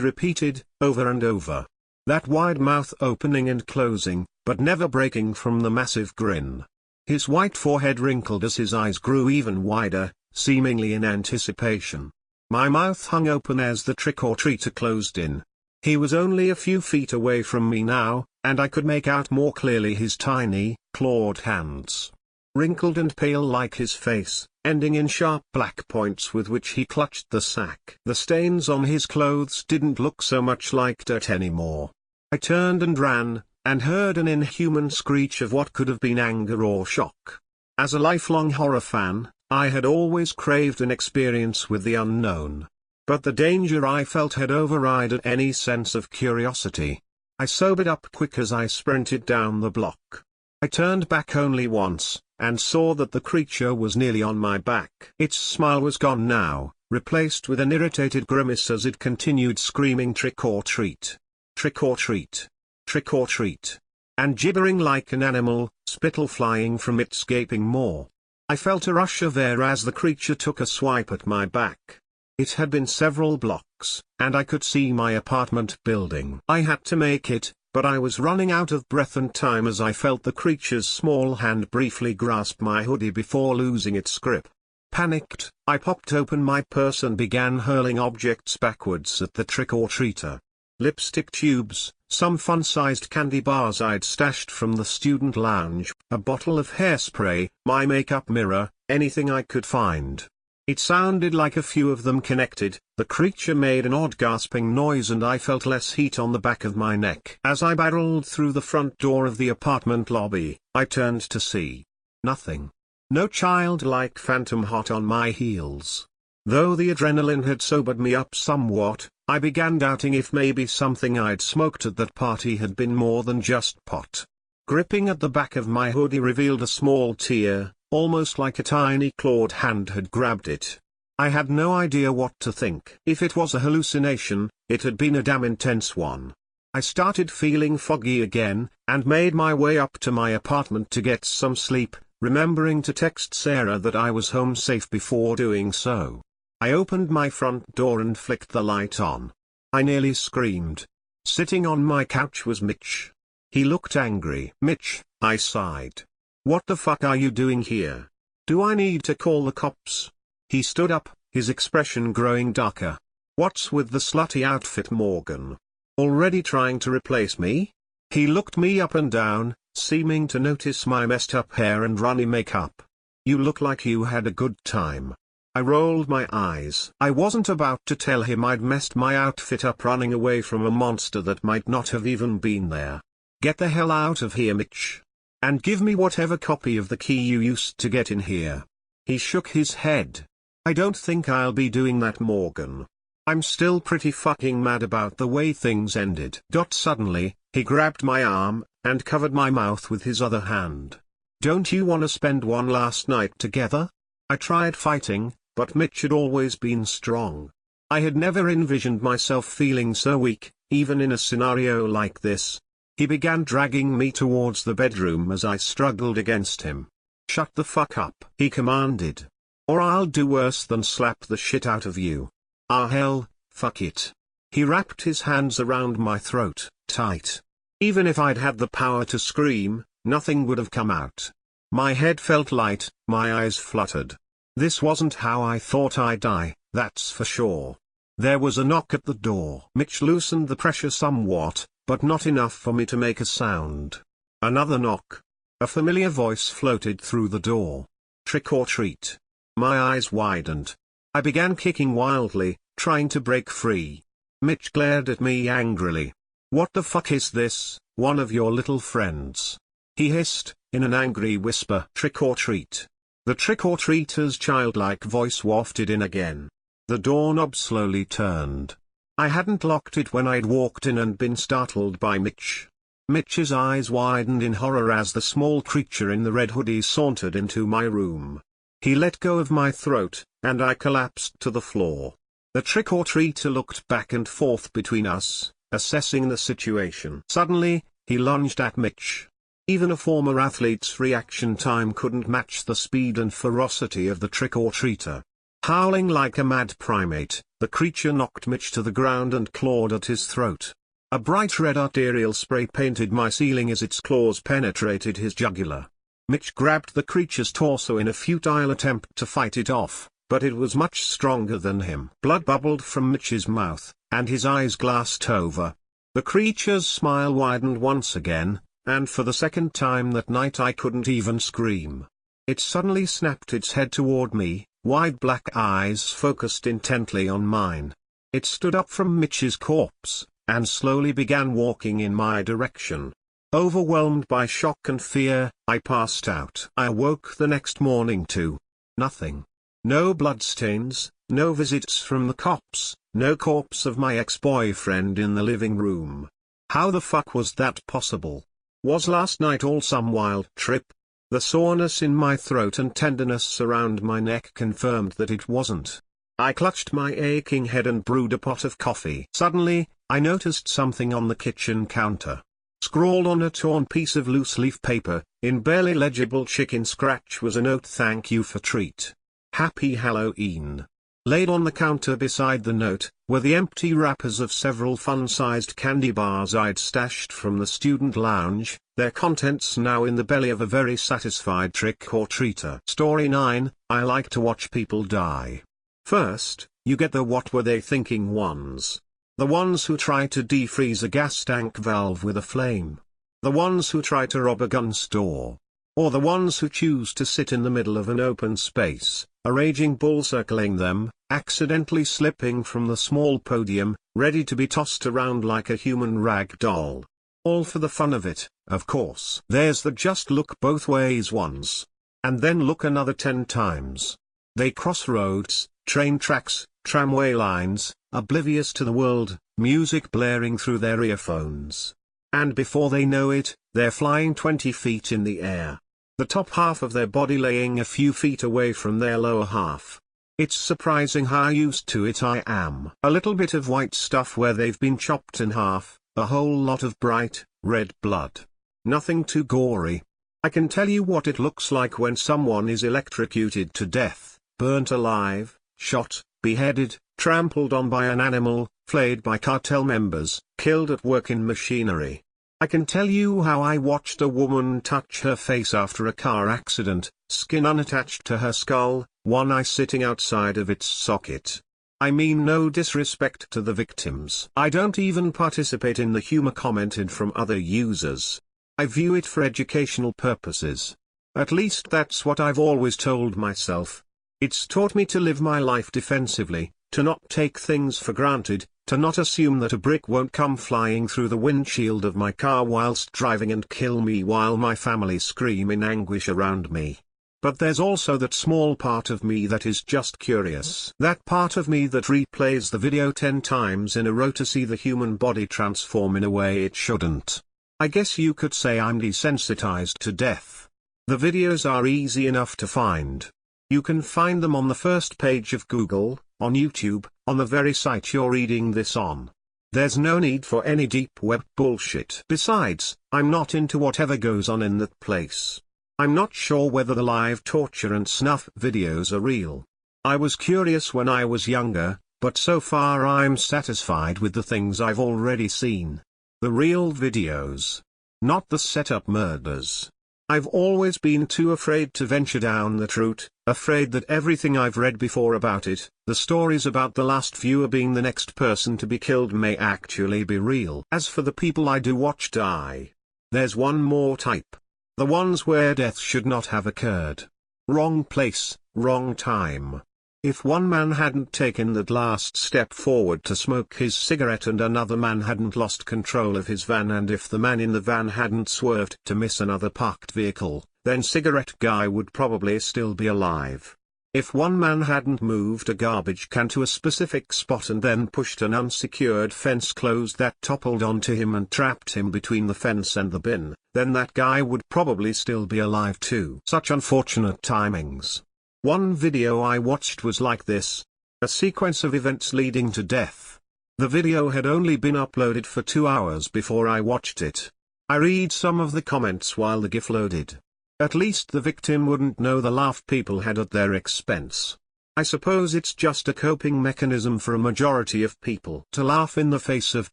repeated, over and over. That wide mouth opening and closing, but never breaking from the massive grin. His white forehead wrinkled as his eyes grew even wider, seemingly in anticipation. My mouth hung open as the trick-or-treater closed in. He was only a few feet away from me now, and I could make out more clearly his tiny, clawed hands. Wrinkled and pale like his face, ending in sharp black points with which he clutched the sack. The stains on his clothes didn't look so much like dirt anymore. I turned and ran, and heard an inhuman screech of what could have been anger or shock. As a lifelong horror fan, I had always craved an experience with the unknown. But the danger I felt had overridden any sense of curiosity. I sobered up quick as I sprinted down the block. I turned back only once, and saw that the creature was nearly on my back. Its smile was gone now, replaced with an irritated grimace as it continued screaming trick or treat. Trick or treat. Trick or treat. And gibbering like an animal, spittle flying from its gaping maw. I felt a rush of air as the creature took a swipe at my back. It had been several blocks, and I could see my apartment building. I had to make it, but I was running out of breath and time as I felt the creature's small hand briefly grasp my hoodie before losing its grip. Panicked, I popped open my purse and began hurling objects backwards at the trick-or-treater. Lipstick tubes, some fun-sized candy bars I'd stashed from the student lounge, a bottle of hairspray, my makeup mirror, anything I could find. It sounded like a few of them connected. The creature made an odd gasping noise and I felt less heat on the back of my neck. As I barreled through the front door of the apartment lobby, I turned to see nothing. No childlike phantom hot on my heels. Though the adrenaline had sobered me up somewhat, I began doubting if maybe something I'd smoked at that party had been more than just pot. Gripping at the back of my hoodie revealed a small tear, almost like a tiny clawed hand had grabbed it. I had no idea what to think. If it was a hallucination, it had been a damn intense one. I started feeling foggy again, and made my way up to my apartment to get some sleep, remembering to text Sarah that I was home safe before doing so. I opened my front door and flicked the light on. I nearly screamed. Sitting on my couch was Mitch. He looked angry. Mitch, I sighed. What the fuck are you doing here? Do I need to call the cops? He stood up, his expression growing darker. What's with the slutty outfit, Morgan? Already trying to replace me? He looked me up and down, seeming to notice my messed up hair and runny makeup. You look like you had a good time. I rolled my eyes. I wasn't about to tell him I'd messed my outfit up running away from a monster that might not have even been there. Get the hell out of here, Mitch. And give me whatever copy of the key you used to get in here. He shook his head. I don't think I'll be doing that, Morgan. I'm still pretty fucking mad about the way things ended. Suddenly, he grabbed my arm, and covered my mouth with his other hand. Don't you want to spend one last night together? I tried fighting, but Mitch had always been strong. I had never envisioned myself feeling so weak, even in a scenario like this. He began dragging me towards the bedroom as I struggled against him. Shut the fuck up, he commanded. Or I'll do worse than slap the shit out of you. Ah hell, fuck it. He wrapped his hands around my throat, tight. Even if I'd had the power to scream, nothing would have come out. My head felt light, my eyes fluttered. This wasn't how I thought I'd die, that's for sure. There was a knock at the door. Mitch loosened the pressure somewhat, but not enough for me to make a sound. Another knock. A familiar voice floated through the door. Trick or treat. My eyes widened. I began kicking wildly, trying to break free. Mitch glared at me angrily. "What the fuck is this, one of your little friends?" he hissed, in an angry whisper. "Trick or treat." The trick-or-treater's childlike voice wafted in again. The doorknob slowly turned. I hadn't locked it when I'd walked in and been startled by Mitch. Mitch's eyes widened in horror as the small creature in the red hoodie sauntered into my room. He let go of my throat, and I collapsed to the floor. The trick-or-treater looked back and forth between us, assessing the situation. Suddenly, he lunged at Mitch. Even a former athlete's reaction time couldn't match the speed and ferocity of the trick-or-treater. Howling like a mad primate, the creature knocked Mitch to the ground and clawed at his throat. A bright red arterial spray painted my ceiling as its claws penetrated his jugular. Mitch grabbed the creature's torso in a futile attempt to fight it off, but it was much stronger than him. Blood bubbled from Mitch's mouth, and his eyes glassed over. The creature's smile widened once again, and for the second time that night I couldn't even scream. It suddenly snapped its head toward me, wide black eyes focused intently on mine. It stood up from Mitch's corpse, and slowly began walking in my direction. Overwhelmed by shock and fear, I passed out. I awoke the next morning to nothing. No bloodstains, no visits from the cops, no corpse of my ex-boyfriend in the living room. How the fuck was that possible? Was last night all some wild trip? The soreness in my throat and tenderness around my neck confirmed that it wasn't. I clutched my aching head and brewed a pot of coffee. Suddenly, I noticed something on the kitchen counter. Scrawled on a torn piece of loose-leaf paper, in barely legible chicken scratch was a note: "Thank you for treat. Happy Halloween." Laid on the counter beside the note, were the empty wrappers of several fun-sized candy bars I'd stashed from the student lounge, their contents now in the belly of a very satisfied trick-or-treater. Story 9, I like to watch people die. First, you get the what were they thinking ones. The ones who try to defreeze a gas tank valve with a flame. The ones who try to rob a gun store. Or the ones who choose to sit in the middle of an open space, a raging bull circling them, accidentally slipping from the small podium, ready to be tossed around like a human rag doll. All for the fun of it, of course. There's the just look both ways ones. And then look another 10 times. They cross roads, train tracks, tramway lines, oblivious to the world, music blaring through their earphones. And before they know it, they're flying 20 feet in the air. The top half of their body laying a few feet away from their lower half. It's surprising how used to it I am. A little bit of white stuff where they've been chopped in half, a whole lot of bright, red blood. Nothing too gory. I can tell you what it looks like when someone is electrocuted to death, burnt alive, shot, beheaded, trampled on by an animal, flayed by cartel members, killed at work in machinery. I can tell you how I watched a woman touch her face after a car accident, skin unattached to her skull, one eye sitting outside of its socket. I mean no disrespect to the victims. I don't even participate in the humor commented from other users. I view it for educational purposes. At least that's what I've always told myself. It's taught me to live my life defensively, to not take things for granted, to not assume that a brick won't come flying through the windshield of my car whilst driving and kill me while my family scream in anguish around me. But there's also that small part of me that is just curious. That part of me that replays the video 10 times in a row to see the human body transform in a way it shouldn't. I guess you could say I'm desensitized to death. The videos are easy enough to find. You can find them on the first page of Google, on YouTube, on the very site you're reading this on. There's no need for any deep web bullshit. Besides, I'm not into whatever goes on in that place. I'm not sure whether the live torture and snuff videos are real. I was curious when I was younger, but so far I'm satisfied with the things I've already seen. The real videos. Not the set-up murders. I've always been too afraid to venture down that route, afraid that everything I've read before about it, the stories about the last viewer being the next person to be killed may actually be real. As for the people I do watch die, there's one more type. The ones where death should not have occurred. Wrong place, wrong time. If one man hadn't taken that last step forward to smoke his cigarette and another man hadn't lost control of his van, and if the man in the van hadn't swerved to miss another parked vehicle, then cigarette guy would probably still be alive. If one man hadn't moved a garbage can to a specific spot and then pushed an unsecured fence closed that toppled onto him and trapped him between the fence and the bin, then that guy would probably still be alive too. Such unfortunate timings. One video I watched was like this. A sequence of events leading to death. The video had only been uploaded for 2 hours before I watched it. I read some of the comments while the GIF loaded. At least the victim wouldn't know the laugh people had at their expense. I suppose it's just a coping mechanism for a majority of people to laugh in the face of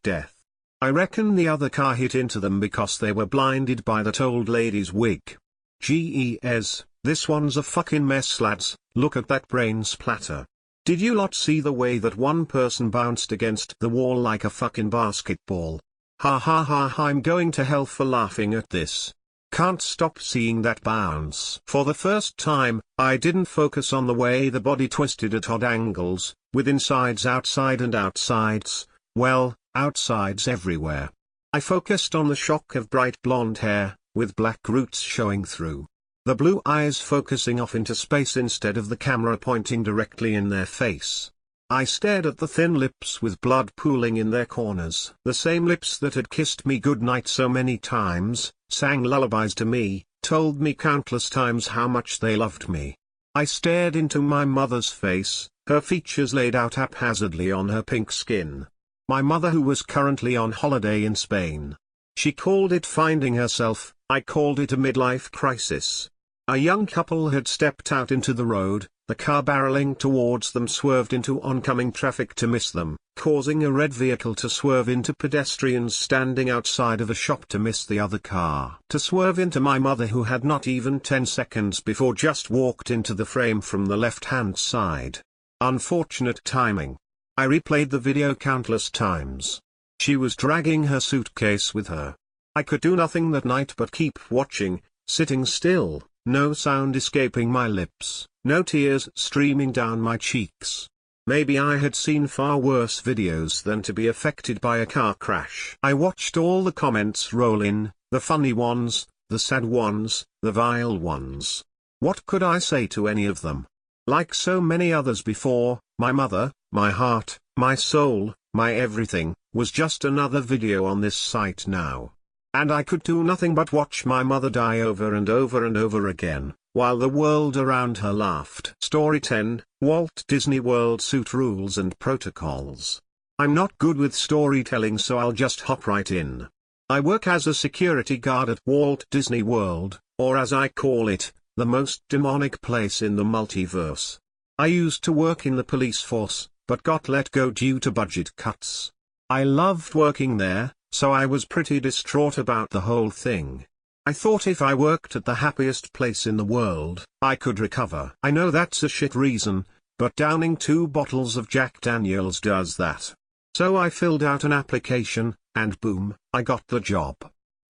death. I reckon the other car hit into them because they were blinded by that old lady's wig. GES, this one's a fucking mess, lads. Look at that brain splatter. Did you lot see the way that one person bounced against the wall like a fucking basketball? Ha ha ha ha, I'm going to hell for laughing at this. Can't stop seeing that bounce. For the first time, I didn't focus on the way the body twisted at odd angles, with insides outside and outsides, well, outsides everywhere. I focused on the shock of bright blonde hair, with black roots showing through. The blue eyes focusing off into space instead of the camera pointing directly in their face. I stared at the thin lips with blood pooling in their corners. The same lips that had kissed me goodnight so many times, sang lullabies to me, told me countless times how much they loved me. I stared into my mother's face, her features laid out haphazardly on her pink skin. My mother, who was currently on holiday in Spain. She called it finding herself, I called it a midlife crisis. A young couple had stepped out into the road, the car barreling towards them swerved into oncoming traffic to miss them, causing a red vehicle to swerve into pedestrians standing outside of a shop to miss the other car. To swerve into my mother, who had not even 10 seconds before just walked into the frame from the left-hand side. Unfortunate timing. I replayed the video countless times. She was dragging her suitcase with her. I could do nothing that night but keep watching, sitting still, no sound escaping my lips, no tears streaming down my cheeks. Maybe I had seen far worse videos than to be affected by a car crash. I watched all the comments roll in, the funny ones, the sad ones, the vile ones. What could I say to any of them? Like so many others before, my mother, my heart, my soul, my everything, was just another video on this site now. And I could do nothing but watch my mother die over and over and over again, while the world around her laughed. Story 10, Walt Disney World Suit Rules and Protocols. I'm not good with storytelling, so I'll just hop right in. I work as a security guard at Walt Disney World, or as I call it, the most demonic place in the multiverse. I used to work in the police force, but got let go due to budget cuts. I loved working there, so I was pretty distraught about the whole thing. I thought if I worked at the happiest place in the world, I could recover. I know that's a shit reason, but downing 2 bottles of Jack Daniels does that. So I filled out an application, and boom, I got the job.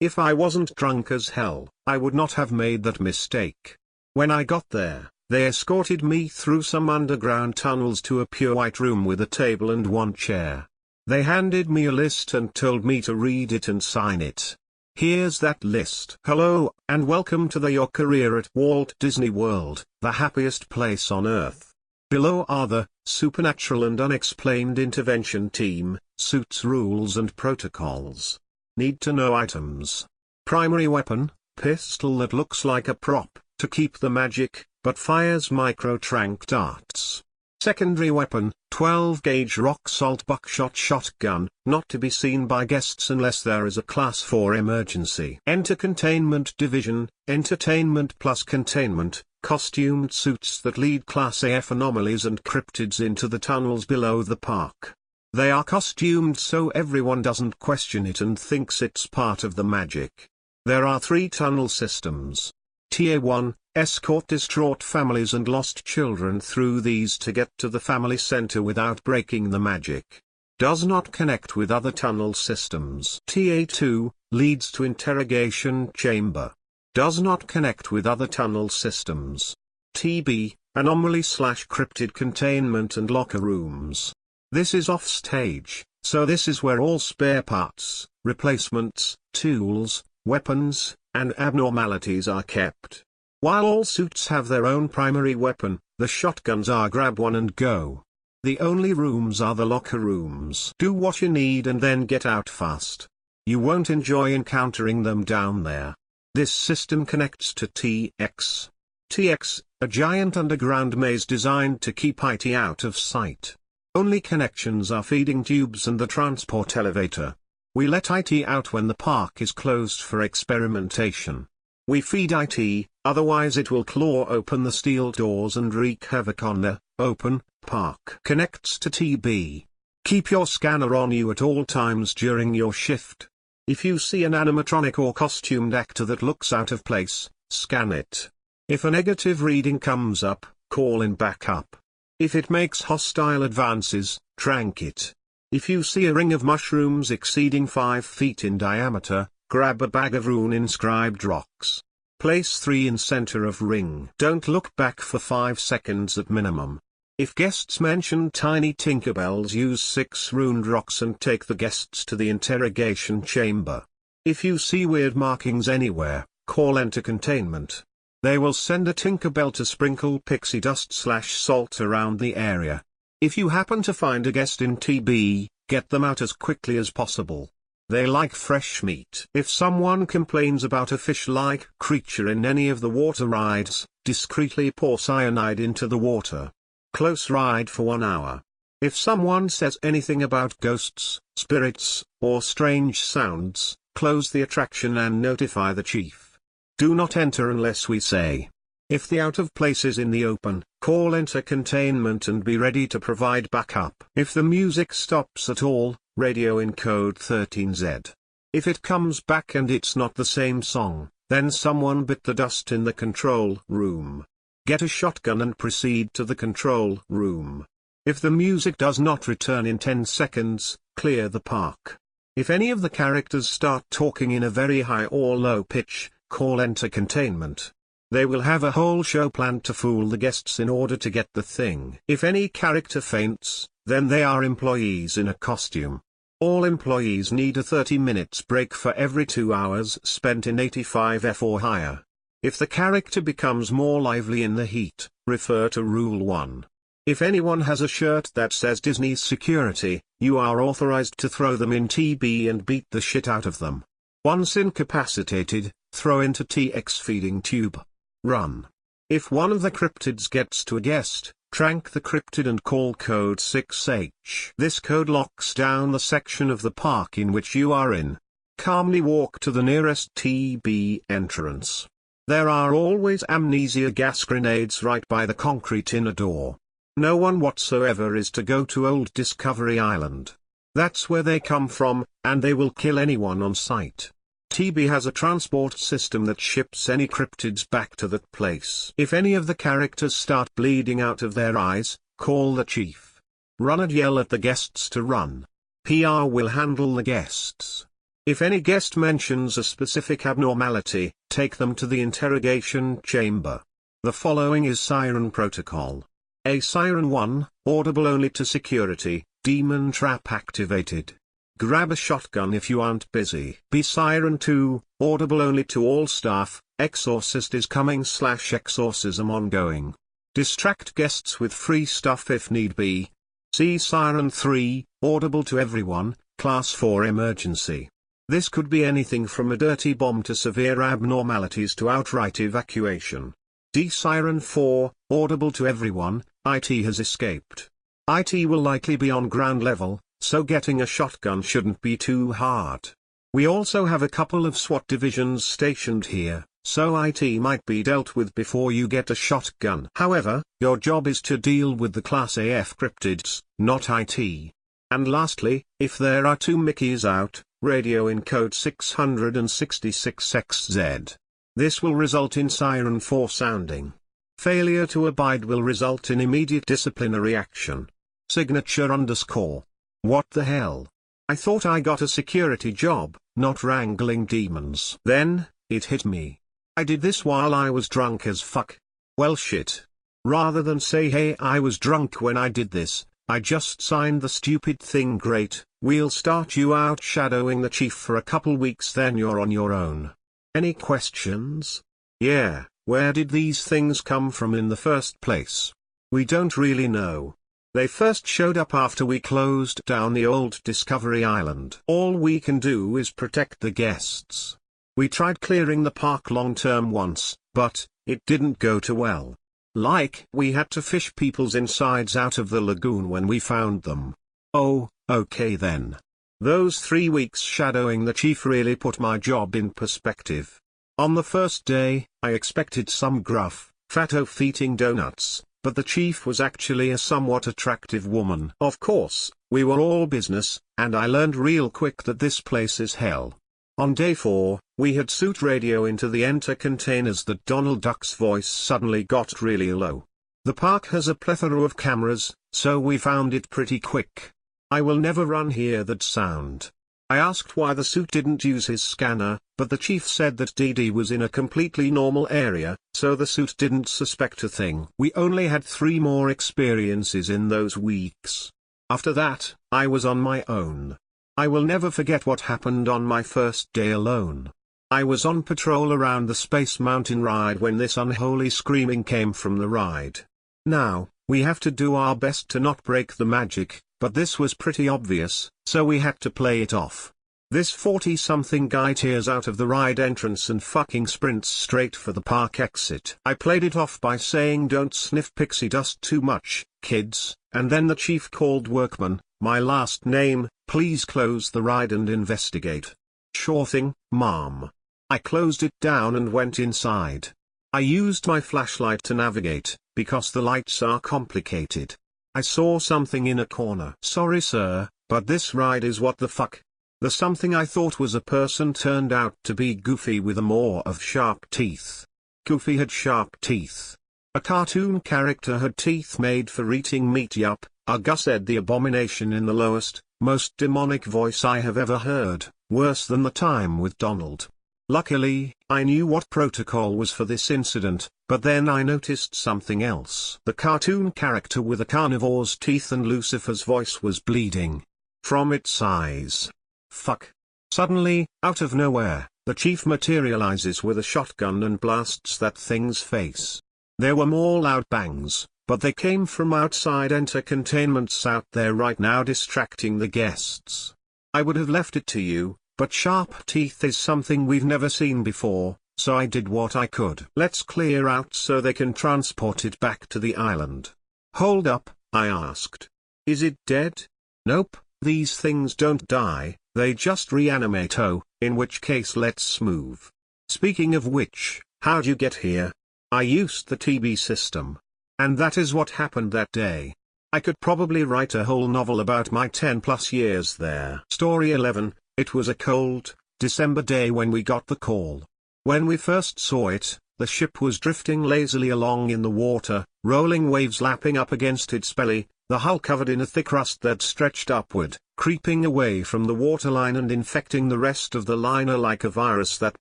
If I wasn't drunk as hell, I would not have made that mistake. When I got there, they escorted me through some underground tunnels to a pure white room with a table and 1 chair. They handed me a list and told me to read it and sign it. Here's that list. Hello, and welcome to your career at Walt Disney World, the happiest place on Earth. Below are the Supernatural and Unexplained Intervention Team, Suits Rules and Protocols. Need to know items. Primary weapon, pistol that looks like a prop, to keep the magic, but fires micro-tranq darts. Secondary weapon, 12-gauge rock-salt buckshot shotgun, not to be seen by guests unless there is a Class 4 emergency. Enter Containment Division, entertainment plus containment, costumed suits that lead Class AF anomalies and cryptids into the tunnels below the park. They are costumed so everyone doesn't question it and thinks it's part of the magic. There are 3 tunnel systems. Tier 1, escort distraught families and lost children through these to get to the family center without breaking the magic. Does not connect with other tunnel systems. Tier 2, leads to interrogation chamber. Does not connect with other tunnel systems. TB, anomaly/cryptid containment and locker rooms. This is offstage, so this is where all spare parts, replacements, tools, weapons, and abnormalities are kept. While all suits have their own primary weapon, the shotguns are grab one and go. The only rooms are the locker rooms. Do what you need and then get out fast. You won't enjoy encountering them down there. This system connects to TX. TX, a giant underground maze designed to keep IT out of sight. Only connections are feeding tubes and the transport elevator. We let IT out when the park is closed for experimentation. We feed IT, otherwise it will claw open the steel doors and wreak havoc on the open park. Connects to TB. Keep your scanner on you at all times during your shift. If you see an animatronic or costumed actor that looks out of place, scan it. If a negative reading comes up, call in backup. If it makes hostile advances, trank it. If you see a ring of mushrooms exceeding 5 feet in diameter, grab a bag of rune-inscribed rocks. Place 3 in center of ring. Don't look back for 5 seconds at minimum. If guests mention tiny Tinkerbells, use 6 runed rocks and take the guests to the interrogation chamber. If you see weird markings anywhere, call enter containment. They will send a Tinkerbell to sprinkle pixie dust/salt around the area. If you happen to find a guest in TB, get them out as quickly as possible. They like fresh meat. If someone complains about a fish-like creature in any of the water rides, discreetly pour cyanide into the water. Close ride for 1 hour. If someone says anything about ghosts, spirits, or strange sounds, close the attraction and notify the chief. Do not enter unless we say. If the out of place is in the open, call enter containment and be ready to provide backup. If the music stops at all, radio in code 13Z. If it comes back and it's not the same song, then someone bit the dust in the control room. Get a shotgun and proceed to the control room. If the music does not return in 10 seconds, clear the park. If any of the characters start talking in a very high or low pitch, call enter containment. They will have a whole show planned to fool the guests in order to get the thing. If any character faints, then they are employees in a costume. All employees need a 30 minutes break for every 2 hours spent in 85F or higher. If the character becomes more lively in the heat, refer to Rule 1. If anyone has a shirt that says Disney Security, you are authorized to throw them in TB and beat the shit out of them. Once incapacitated, throw into TX feeding tube. Run. If one of the cryptids gets to a guest, trank the cryptid and call code 6H. This code locks down the section of the park in which you are in. Calmly walk to the nearest TB entrance. There are always amnesia gas grenades right by the concrete inner door. No one whatsoever is to go to Old Discovery Island. That's where they come from, and they will kill anyone on sight. TB has a transport system that ships any cryptids back to that place. If any of the characters start bleeding out of their eyes, call the chief. Run and yell at the guests to run. PR will handle the guests. If any guest mentions a specific abnormality, take them to the interrogation chamber. The following is Siren Protocol. A Siren 1, audible only to security, demon trap activated. Grab a shotgun if you aren't busy. B Siren 2, audible only to all staff, exorcist is coming/exorcism ongoing. Distract guests with free stuff if need be. C Siren 3, audible to everyone, class 4 emergency. This could be anything from a dirty bomb to severe abnormalities to outright evacuation. D Siren 4, audible to everyone, IT has escaped. IT will likely be on ground level, so getting a shotgun shouldn't be too hard. We also have a couple of SWAT divisions stationed here, so IT might be dealt with before you get a shotgun. However, your job is to deal with the Class AF cryptids, not IT. And lastly, if there are 2 Mickeys out, radio in code 666XZ. This will result in Siren 4 sounding. Failure to abide will result in immediate disciplinary action. Signature _ What the hell? I thought I got a security job, not wrangling demons. Then, it hit me. I did this while I was drunk as fuck. Well shit. Rather than say hey I was drunk when I did this, I just signed the stupid thing. Great, we'll start you out shadowing the chief for a couple weeks, then you're on your own. Any questions? Yeah, where did these things come from in the first place? We don't really know. They first showed up after we closed down the old Discovery Island. All we can do is protect the guests. We tried clearing the park long term once, but it didn't go too well. Like, we had to fish people's insides out of the lagoon when we found them. Oh, okay then. Those 3 weeks shadowing the chief really put my job in perspective. On the first day, I expected some gruff, fat-oaf eating donuts, but the chief was actually a somewhat attractive woman. Of course, we were all business, and I learned real quick that this place is hell. On day 4, we had suit radio into the enter containers that Donald Duck's voice suddenly got really low. The park has a plethora of cameras, so we found it pretty quick. I will never run hear that sound. I asked why the suit didn't use his scanner, but the chief said that DD was in a completely normal area, so the suit didn't suspect a thing. We only had 3 more experiences in those weeks. After that, I was on my own. I will never forget what happened on my first day alone. I was on patrol around the Space Mountain ride when this unholy screaming came from the ride. Now, we have to do our best to not break the magic, but this was pretty obvious, so we had to play it off. This 40-something guy tears out of the ride entrance and fucking sprints straight for the park exit. I played it off by saying don't sniff pixie dust too much, kids, and then the chief called Workman, my last name, please close the ride and investigate. Sure thing, ma'am. I closed it down and went inside. I used my flashlight to navigate, because the lights are complicated. I saw something in a corner. Sorry sir, but this ride is what the fuck. The something I thought was a person turned out to be Goofy with a maw of sharp teeth. Goofy had sharp teeth. A cartoon character had teeth made for eating meat. Yup, Gus said the abomination in the lowest, most demonic voice I have ever heard, worse than the time with Donald. Luckily, I knew what protocol was for this incident, but then I noticed something else. The cartoon character with a carnivore's teeth and Lucifer's voice was bleeding from its eyes. Fuck. Suddenly, out of nowhere, the chief materializes with a shotgun and blasts that thing's face. There were more loud bangs, but they came from outside enter containments out there right now distracting the guests. I would have left it to you, but sharp teeth is something we've never seen before, so I did what I could. Let's clear out so they can transport it back to the island. Hold up, I asked. Is it dead? Nope, these things don't die, they just reanimate. Oh, in which case let's move. Speaking of which, how'd you get here? I used the TB system. And that is what happened that day. I could probably write a whole novel about my 10+ years there. Story 11, it was a cold, December day when we got the call. When we first saw it, the ship was drifting lazily along in the water, rolling waves lapping up against its belly, the hull covered in a thick rust that stretched upward, creeping away from the waterline and infecting the rest of the liner like a virus that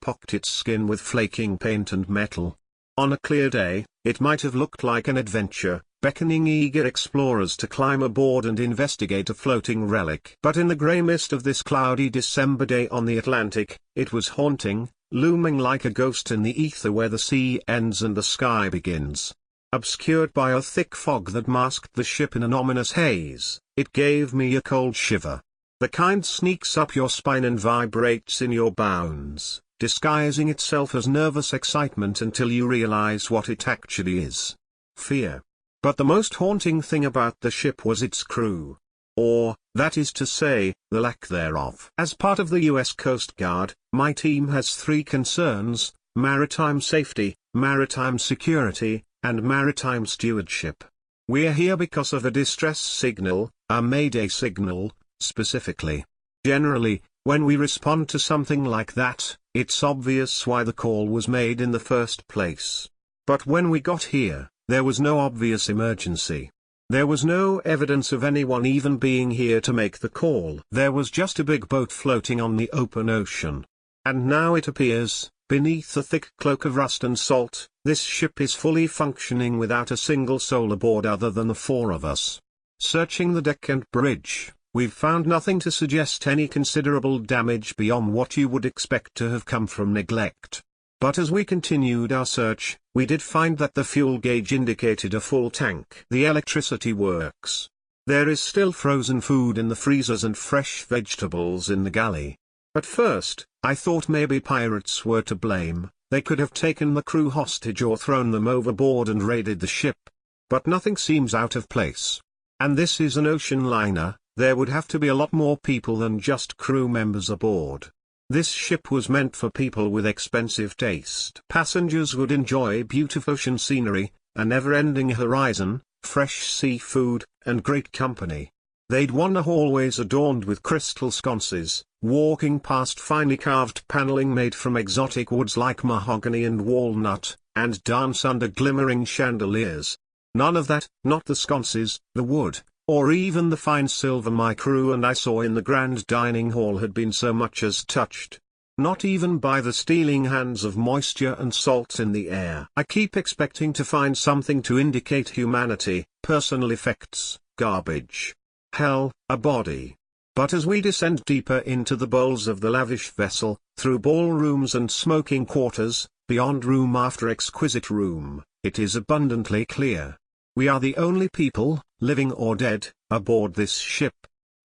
pocked its skin with flaking paint and metal. On a clear day, it might have looked like an adventure, beckoning eager explorers to climb aboard and investigate a floating relic. But in the grey mist of this cloudy December day on the Atlantic, it was haunting, looming like a ghost in the ether where the sea ends and the sky begins. Obscured by a thick fog that masked the ship in an ominous haze, it gave me a cold shiver. The kind sneaks up your spine and vibrates in your bones, disguising itself as nervous excitement until you realize what it actually is. Fear. But the most haunting thing about the ship was its crew. Or, that is to say, the lack thereof. As part of the U.S. Coast Guard, my team has 3 concerns: maritime safety, maritime security, and maritime stewardship. We're here because of a distress signal, a mayday signal, specifically. Generally, when we respond to something like that, it's obvious why the call was made in the first place. But when we got here, there was no obvious emergency. There was no evidence of anyone even being here to make the call. There was just a big boat floating on the open ocean. And now it appears, Beneath a thick cloak of rust and salt, this ship is fully functioning without a single soul aboard other than the four of us. Searching the deck and bridge, we've found nothing to suggest any considerable damage beyond what you would expect to have come from neglect. But as we continued our search, we did find that the fuel gauge indicated a full tank. The electricity works. There is still frozen food in the freezers and fresh vegetables in the galley. At first, I thought maybe pirates were to blame. They could have taken the crew hostage or thrown them overboard and raided the ship. But nothing seems out of place. And this is an ocean liner, there would have to be a lot more people than just crew members aboard. This ship was meant for people with expensive taste. Passengers would enjoy beautiful ocean scenery, a never-ending horizon, fresh seafood, and great company. They'd wander hallways adorned with crystal sconces, walking past finely carved paneling made from exotic woods like mahogany and walnut, and dance under glimmering chandeliers. None of that, not the sconces, the wood, or even the fine silver my crew and I saw in the grand dining hall had been so much as touched. Not even by the stealing hands of moisture and salt in the air. I keep expecting to find something to indicate humanity, personal effects, garbage. Hell, a body. But as we descend deeper into the bowls of the lavish vessel, through ballrooms and smoking quarters, beyond room after exquisite room, it is abundantly clear. We are the only people, living or dead, aboard this ship.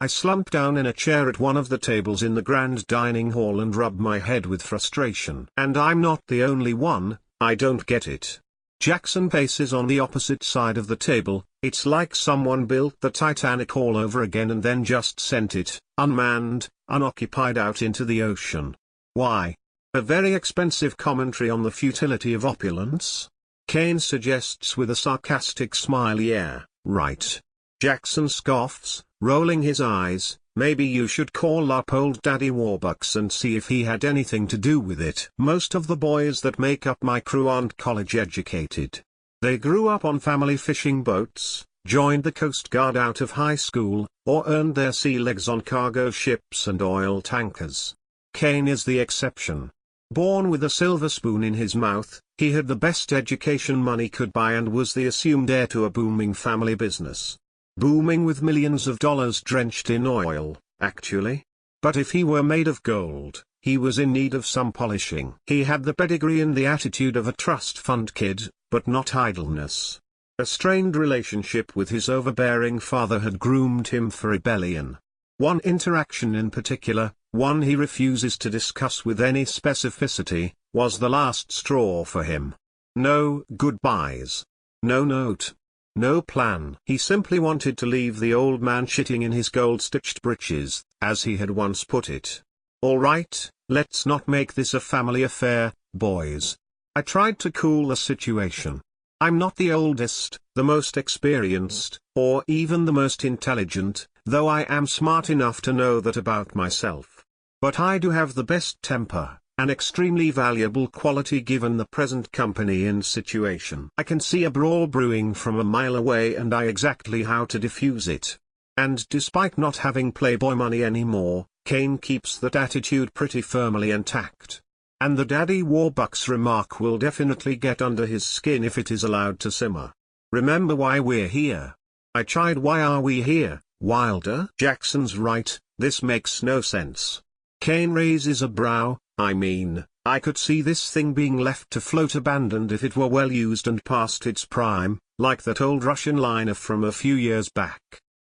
I slump down in a chair at one of the tables in the grand dining hall and rub my head with frustration. And I'm not the only one, I don't get it. Jackson paces on the opposite side of the table. It's like someone built the Titanic all over again and then just sent it, unmanned, unoccupied out into the ocean. Why? A very expensive commentary on the futility of opulence? Kane suggests with a sarcastic smile. Yeah, right. Jackson scoffs, rolling his eyes. Maybe you should call up old Daddy Warbucks and see if he had anything to do with it. Most of the boys that make up my crew aren't college educated. They grew up on family fishing boats, joined the Coast Guard out of high school, or earned their sea legs on cargo ships and oil tankers. Kane is the exception. Born with a silver spoon in his mouth, he had the best education money could buy and was the assumed heir to a booming family business. Booming with millions of dollars drenched in oil, actually. But if he were made of gold, he was in need of some polishing. He had the pedigree and the attitude of a trust fund kid, but not idleness. A strained relationship with his overbearing father had groomed him for rebellion. One interaction in particular, one he refuses to discuss with any specificity, was the last straw for him. No goodbyes. No note. No plan. He simply wanted to leave the old man shitting in his gold-stitched breeches, as he had once put it. All right, let's not make this a family affair, boys. I tried to cool the situation. I'm not the oldest, the most experienced, or even the most intelligent, though I am smart enough to know that about myself. But I do have the best temper, an extremely valuable quality given the present company and situation. I can see a brawl brewing from a mile away and I exactly how to diffuse it. And despite not having Playboy money anymore, Kane keeps that attitude pretty firmly intact. And the Daddy Warbucks remark will definitely get under his skin if it is allowed to simmer. Remember why we're here. I tried. Why are we here, Wilder? Jackson's right, this makes no sense. Kane raises a brow. I mean, I could see this thing being left to float abandoned if it were well used and past its prime, like that old Russian liner from a few years back.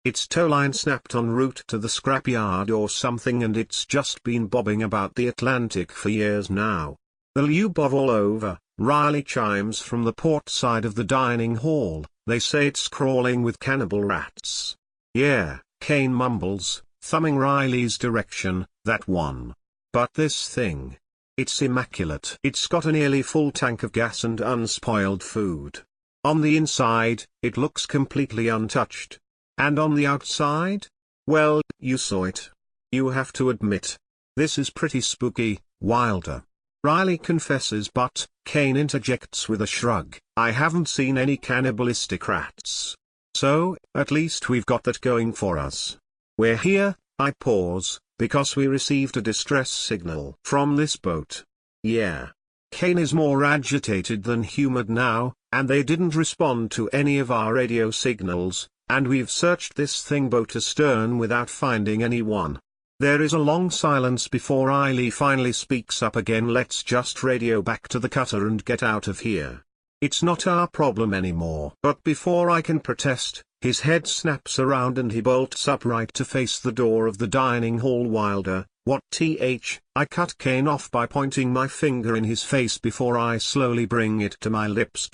Its towline snapped en route to the scrapyard or something and it's just been bobbing about the Atlantic for years now. The Lyubov all over. Riley chimes from the port side of the dining hall. They say it's crawling with cannibal rats. Yeah, Kane mumbles, thumbing Riley's direction, that one. But this thing. It's immaculate. It's got a nearly full tank of gas and unspoiled food. On the inside, it looks completely untouched. And on the outside? Well, you saw it. You have to admit. This is pretty spooky, Wilder. Riley confesses but, Kane interjects with a shrug, I haven't seen any cannibalistic rats. So, at least we've got that going for us. We're here, I pause, because we received a distress signal from this boat. Yeah. Kane is more agitated than humid now, and they didn't respond to any of our radio signals, and we've searched this thing boat astern without finding anyone. There is a long silence before Riley finally speaks up again. Let's just radio back to the cutter and get out of here. It's not our problem anymore. But before I can protest, his head snaps around and he bolts upright to face the door of the dining hall. Wilder, what th? I cut Kane off by pointing my finger in his face before I slowly bring it to my lips.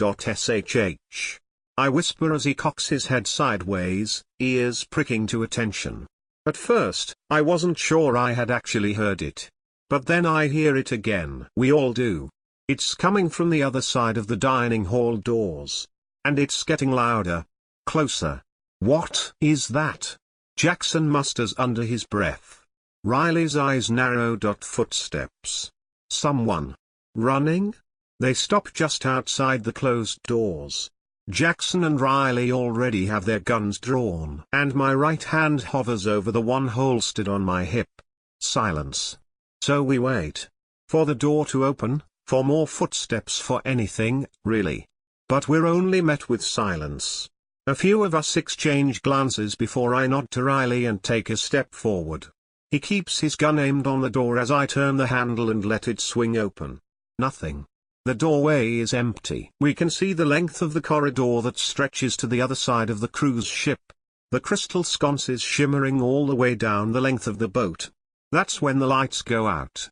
Shh. I whisper as he cocks his head sideways, ears pricking to attention. At first, I wasn't sure I had actually heard it. But then I hear it again. We all do. It's coming from the other side of the dining hall doors. And it's getting louder. Closer. What is that? Jackson musters under his breath. Riley's eyes narrow. Footsteps. Someone. Running? They stop just outside the closed doors. Jackson and Riley already have their guns drawn, and my right hand hovers over the one holstered on my hip. Silence. So we wait. For the door to open, for more footsteps, for anything, really. But we're only met with silence. A few of us exchange glances before I nod to Riley and take a step forward. He keeps his gun aimed on the door as I turn the handle and let it swing open. Nothing. The doorway is empty. We can see the length of the corridor that stretches to the other side of the cruise ship. The crystal sconces shimmering all the way down the length of the boat. That's when the lights go out.